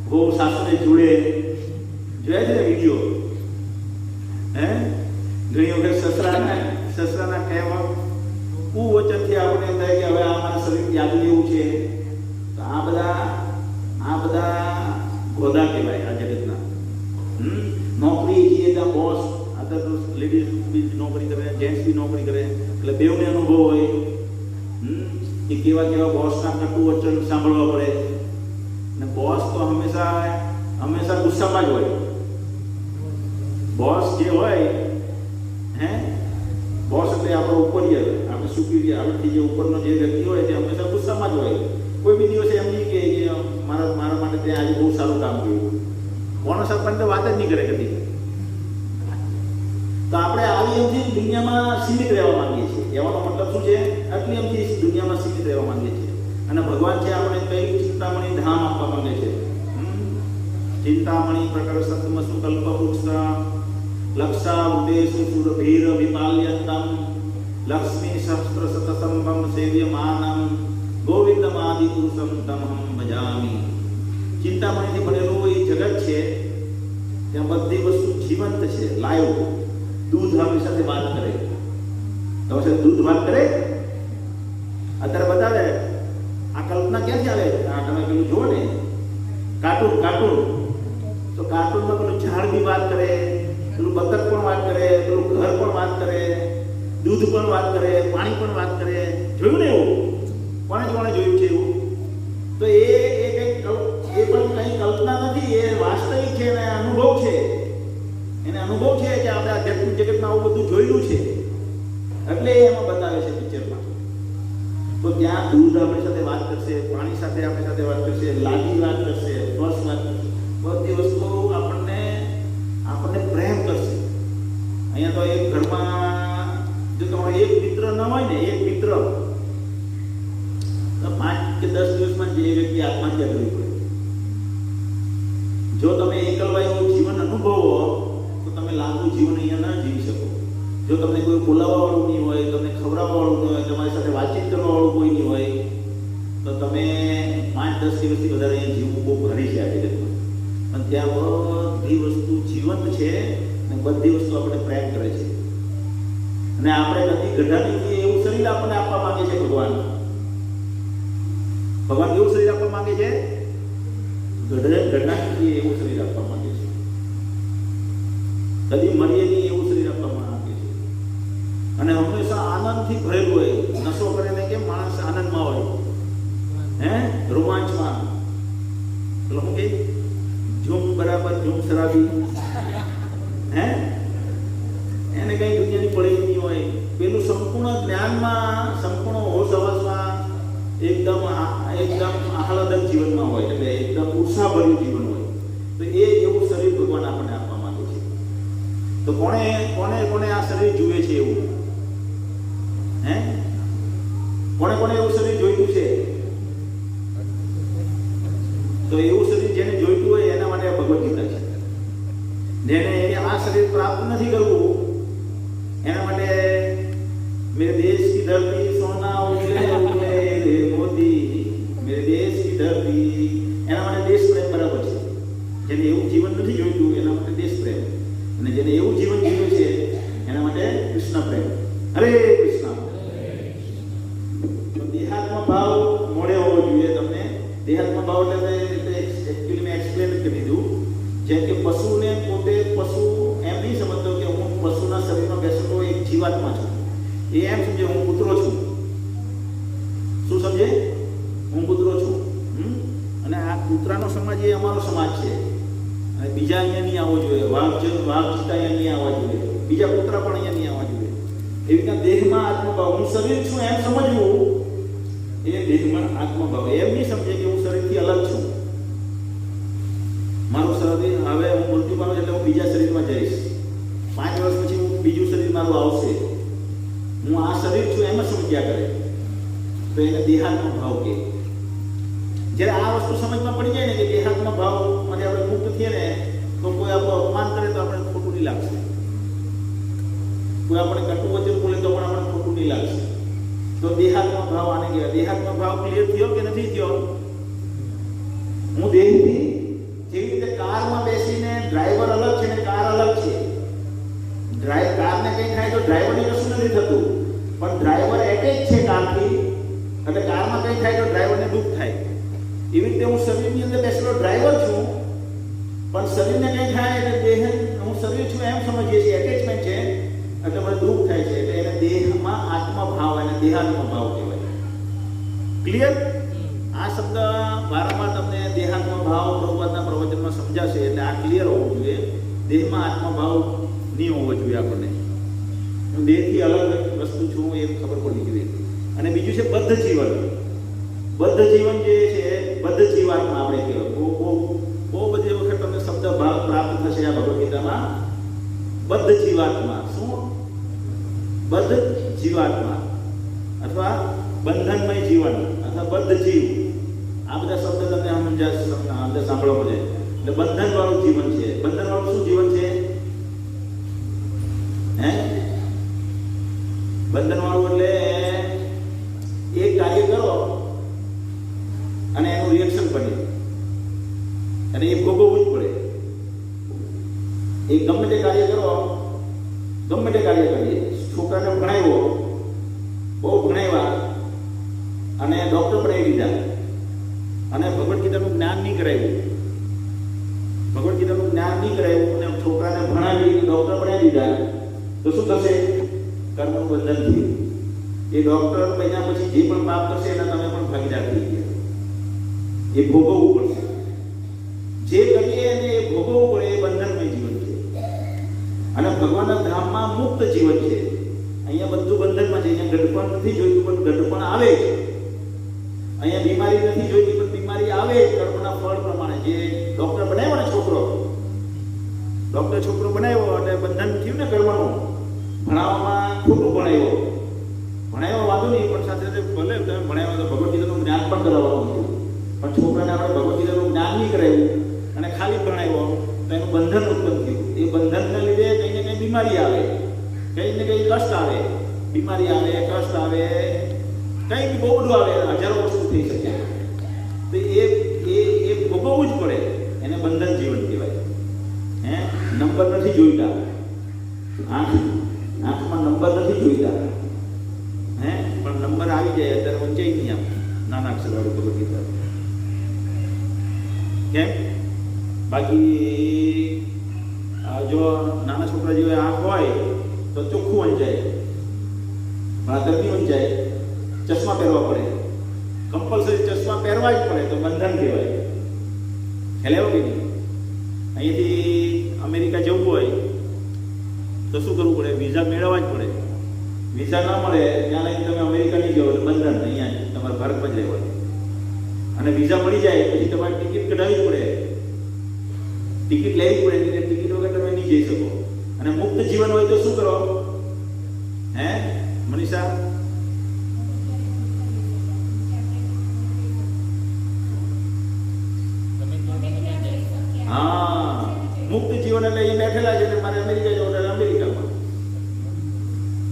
વહુ સાસુને જોડે. જોયા છે ને વિડીયો? હે, ઘણી વખત સસરાના કહેવા કુવચનથી આપણે એમ થાય કે હવે આ મારા શરીર ત્યાગી લેવું છે. તો આ બધા ગોદા કહેવાય આ જગતના. નોકરી જઈએ ત્યાં બોસ, આ તો લેડીઝ બી નોકરી કરે, જેન્ટ્સ બી નોકરી કરે, એટલે બેઉને અનુભવ હોય કે કેવા બોસના કટુ વચન સાંભળવા પડે. અને બોસ તો હંમેશા ગુસ્સામાં જ હોય. બોસ જે હોય, બોસ એટલે આપણો ઉપરિયર, આપણે સુપીરિયર, આપણાથી જે ઉપરનો જે વ્યક્તિ હોય તે હંમેશા ગુસ્સામાં જ હોય. કોઈ બી દિવસે એમ નહીં કે મારા માટે તે આજે બહુ સારું કામ કર્યું. બોનસ આપણને તો વાત જ નહીં કરે કદી. તો આપણે આવી એમથી દુનિયામાં સીમિત રહેવા માંગીએ છીએ. કહેવાનો મતલબ શું છે? આટલી એમથી દુનિયામાં સીમિત રહેવા માંગીએ છીએ. અને ભગવાન છે આપણે કઈ ચિંતામણી ધામ આપવા માંગે છે. ચિંતામણી પ્રકર સત્મસુ કલ્પવૃક્ષ લક્ષા ઉદેશુ સુરભીર વિપાલ્યંતમ લક્ષ્મી શસ્ત્ર સતસંભમ સેવ્યમાનમ ગોવિંદમાદિ પુરુષમ તમહમ ભજામિ. ચિંતામણીથી બનેલું એ જગત છે, ત્યાં બધી વસ્તુ જીવંત છે, લાઈવ. દૂધ આપણી સાથે વાત કરે. તમારી સાથે દૂધ વાત કરે. અત્યારે બતાવે આ કલ્પના ક્યાંથી આવે? આ તમે પેલું જુઓ ને કાર્ટૂન, તો કાર્ટૂનમાં પેલું ઝાડ બી વાત કરે, પેલું બતક પણ વાત કરે, પેલું ઘર પણ વાત કરે, દૂધ પણ વાત કરે, પાણી પણ વાત કરે. જોયું ને એવું? કોણે જોયું છે એવું? તો એ પણ કંઈ કલ્પના નથી, એ વાસ્તવિક છે અને અનુભવ છે. એને અનુભવ છે કે આપણે આધ્યાત્મિક જગતમાં આવું બધું જોયેલું છે, એટલે એમાં બતાવે છે પિક્ચરમાં. તો ત્યાં દૂધ આપણી સાથે વાત કરશે, પાણી સાથે આપણી સાથે વાત કરશે, લાડી વાત કરશે, સ્પર્શ વાત કરશે, બધી વસ્તુ આપણને પ્રેમ કરશે. અહીંયા તો એક ઘરમાં જો તમારો એક મિત્ર ન હોય ને, એક મિત્ર, તો 5 કે 10 દિવસમાં જે વ્યક્તિ આત્મહત્યા કરવી પડે. જો તમે એકલવાયું જીવન અનુભવો તો તમે લાંબુ જીવન અહીંયા ન જીવી શકો. જો તમને કોઈ બોલાવવાવાળું નહીં હોય, તમને ખવડાવવાવાળું નહીં હોય, તમારી સાથે વાતચીત કરવાવાળું કોઈ નહીં હોય, તો તમે 5-10 દિવસથી વધારે અહીંયા જીવવું બહુ ભારી છે આ જગતમાં. અને ત્યાં બધી વસ્તુ જીવંત છે અને બધી વસ્તુ આપણે પ્રેમ કરે છે. અને આપણે નથી ગઢાની એવું શરીર આપણને આપવા માંગે છે ભગવાન. ભગવાન કેવું શરીર આપવા માંગે છે? ગઢાની એવું શરીર આપવા માંગે છે. કદી મરીએ નહીં એવું શરીર આપવા માંગે છે. અને હંમેશા આનંદથી ભરેલું હોય. નશો કરીને કેમ માણસ આનંદમાં હોય, રોમાંચમાં. એટલે હું કે ઝૂમ બરાબર ઝૂમ શરાબી, એને કઈ દુનિયાની પડી નહીં હોય. પેલું સંપૂર્ણ જ્ઞાનમાં, સંપૂર્ણ હોશ હવાસમાં, એકદમ આહલાદક જીવનમાં હોય, એટલે એકદમ ઉત્સાહભર્યું જીવન હોય. તો એવું શરીર ભગવાન આપણને આપવા માંગે છે. તો કોને આ શરીર જુએ છે એવું? કોને એવું શરીર જોઈતું છે? તો એવું શરીર જેને જોઈતું હોય એના માટે આ ભગવદ ગીતા છે. જેને આ શરીર પ્રાપ્ત નથી કરવું એના માટે મેરે દેશ કી ધરતી સોના ઉગલે ઉગલે રે મોદી, મેરે દેશ કી ધરતી, એના માટે દેશ પ્રેમ બરાબર છે. જેને એવું જીવન નથી જોઈતું એના માટે દેશ પ્રેમ, અને જેને એવું જીવન જીવ્યું છે એના માટે કૃષ્ણ પ્રેમ. હરે કૃષ્ણ. દેહાત્મ ભાવ મોડે હોવો જોઈએ. તમને દેહાત્મ ભાવ એટલે એકચ્યુઅલી મેં એક્સપ્લેન કરી દીધું. જેમ કે પશુને પોતે પશુ એમ નહીં સમજતો કે હું પશુના શરીરમાં બેસતો એક જીવાત્મા છું. એ એમ સમજે હું કૂતરો છું. શું સમજે? હું કૂતરો છું. અને આ કૂતરાનો સમાજ એ અમારો સમાજ છે. અને બીજા અહીંયા નહીં આવવો જોઈએ. વાઘ ચિત્તા અહીંયા નહીં આવવા જોઈએ. બીજા કૂતરા પણ અહીંયા નહીં આવવા જોઈએ. એવી રીતના દેહમાં આત્મભાવ, હું શરીર છું એમ સમજવું, એ દેહમાં આત્મભાવ. એમ નહીં સમજે કે હું શરીરથી અલગ છું. મારું શરીર હવે હું મૃત્યુ પામું એટલે હું બીજા શરીરમાં જઈશ. 5 વર્ષ પછી હું બીજું શરીર મારું આવશે. હું આ શરીર છું એમ જ સમજ્યા કરે, તો એને દેહાત્મ ભાવ કહે. જ્યારે આ વસ્તુ સમજમાં પડી જાય ને કે દેહાત્મ ભાવમાંથી આપણે મુક્ત થઈએ ને, તો કોઈ આપણું અપમાન કરે તો આપણે ખોટું નહીં લાગશે. કોઈ આપણે કટુ વચન બોલે તો પણ આપણે ખોટું નહીં લાગશે. તો દેહાત્મ ભાવ આને કહેવાય. દેહાત્મ ભાવ ક્લિયર થયો કે નથી થયો? હું દેહથી જેવી રીતે કારમાં બેસીને ડ્રાઈવર અલગ કારને કંઈ થાય તો ડ્રાઈવરને કશું નથી થતું, પણ ડ્રાઈવર એટેચ છે કારથી, એટલે કારમાં કંઈ થાય તો ડ્રાઈવરને દુઃખ થાય. એવી રીતે હું શરીરની અંદર બેસેલો ડ્રાઈવર છું, પણ શરીરને કંઈ થાય એટલે દેહ, હું શરીર છું એમ સમજીએ છીએ, એટેચમેન્ટ છે એટલે મને દુઃખ થાય છે, એટલે એને દેહમાં આત્મભાવ, એને દેહાત્મભાવ કહેવાય. ક્લિયર? આ શબ્દ વારંવાર તમને દેહાત્મભાવ પ્રભુપાદના પ્રવચનમાં સમજાશે, એટલે આ ક્લિયર હોવું જોઈએ. દેહમાં આત્મભાવ નહીં હોવો જોઈએ આપણને. હું દેહથી અલગ વસ્તુ છું એ ખબર પડવી જોઈએ. અને બીજું છે બદ્ધ જીવન. બદ્ધ જીવન જે છે, બદ્ધ જીવાત્મા આપણે કહેવાય. બહુ બધી વખત તમને શબ્દ ભાગ પ્રાપ્ત થશે આ ભગવદ્ ગીતામાં. બદ્ધ જીવાત્મા. શું? બદ્ધ જીવાત્મા અથવા બંધનમય જીવન અથવા બદ્ધ જીવ. આ બધા શબ્દ તમને અંદર સાંભળવા મળે. એટલે બંધનવાળું જીવન છે. બંધનવાળું શું જીવન છે? હે? બંધનવાળું એટલે એક કાર્ય કરો અને એનું રિએક્શન બને અને એ ભોગવવું જ પડે. એ ગમે તે કાર્ય કરો, ગમે તે કાર્ય કરીએ. છોકરાને ભણાવ્યો, બહુ ભણાવ્યા અને ડૉક્ટર બનાવી દીધા અને ભગવદ્ ગીતાનું જ્ઞાન નહીં કરાવ્યું, ભગવદ્ ગીતાનું જ્ઞાન નહીં કરાવ્યું અને છોકરાને ભણાવી ડૉક્ટર બનાવી દીધા, તો શું થશે? કર્મનું બંધન થયું. એ ડૉક્ટર બન્યા પછી જે પણ પાપ કરશે એના તમે પણ ભાગીદાર થઈ ગયા. એ ભોગવવું પડશે. જે કરીએ એને એ ભોગવવું પડે. એ બંધનમય જીવન છે. અને ભગવાનના ધામમાં મુક્ત જીવન છે. અહીંયા બધું બંધનમાં છે. અહીંયા ગઢપણ નથી જોઈતું પણ ગઢપણ આવે છે. અહીંયા બીમારી નથી જોઈતી પણ બીમારી આવે જ કર્મના ફળ પ્રમાણે. જે ડૉક્ટર બનાવ્યો ને છોકરો, ડૉક્ટર છોકરો બનાવ્યો અને બંધન થયું ને કર્મનું. ભણાવવામાં ખોટું ભણાવ્યો વાંધો નહીં, પણ સાથે સાથે ભલે તમે ભણાવ્યો તો ભગવદ્ ગીતાનું જ્ઞાન પણ કરાવવાનું હતું, પણ છોકરાને આપણે ભગવદ્ ગીતાનું જ્ઞાન નહીં કરાવ્યું અને ખાલી ભણાવ્યો તો એનું બંધન ઉત્પન્ન થયું. એ બંધનને લીધે કંઈ ને કંઈ બીમારી આવે, કંઈ ને કંઈ કષ્ટ આવે, બીમારી આવે, કષ્ટ આવે, કંઈ બી બહુ બધું આવે, હજારો વસ્તુ થઈ શકે. તો એ ભોગવવું જ પડે. એને બંધન જીવન કહેવાય. હે? નંબર નથી જોઈતા. આંખમાં નંબર નથી જોઈતા. હે? પણ નંબર આવી જાય અત્યારે વંચાઈ નહીં આમ નાના અક્ષરવાળું ભગવદ્ ગીતા. કેમ? બાકી જો નાના છોકરા જેવી આંખ હોય તો ચોખ્ખું વંચાય, ભણાતર નહીં વંચાય. ચશ્મા પહેરવા પડે, કમ્પલસરી ચશ્મા પહેરવા જ પડે, તો બંધન કહેવાય. ખ્યાલ આવ્યો કે નહીં? અહીંયાથી અમેરિકા જવું હોય તો શું કરવું પડે? વિઝા મેળવવા જ પડે. વિઝા ના મળે ત્યાં લઈને તમે અમેરિકા નહીં જાઓ એટલે બંધન. અહીંયા તમારે ભારતમાં જ રહેવાનું. અને વિઝા મળી જાય પછી તમારે ટિકિટ કઢાવવી જ પડે, ટિકિટ લેવી પડે. એટલે ટિકિટ વગર તમે નહીં જઈ શકો. અને મુક્ત જીવન હોય તો શું કરો? હે મનીષા? હા, મુક્ત જીવન એટલે એ બેઠેલા છે મારે અમેરિકા જવું એટલે અમેરિકામાં,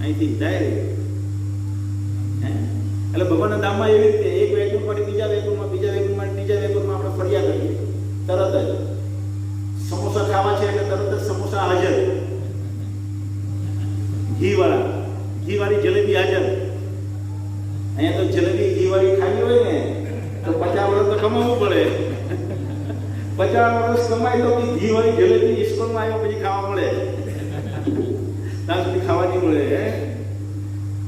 અહીંથી ડાયરેક્ટ. એટલે ભગવાનના ધામમાં એવી રીતે એક વેકુંઠમાંથી બીજા વેકુંઠમાં, બીજા વેકુંઠમાંથી ત્રીજા વેકુંઠમાં આપણે ફર્યા કરીએ. તરત જ સમોસા ખાવા છે એટલે તરત જ સમોસા હાજર, ઘીવાળી જલેબી હાજર. અહીંયા તો જલેબી ઘીવાળી ખાવી હોય ને તો 50 વર્ષ તો કમાવવું પડે. 50 વર્ષ કમાય તો ઘીવાળી જલેબી ઇસ્કોનમાં આવ્યો પછી ખાવા મળે, ત્યાં સુધી ખાવા નહીં મળે.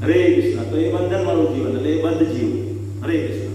હરે કૃષ્ણ. તો એ બંધન વાળું જીવન એટલે એ બંધ જીવ. હરે કૃષ્ણ.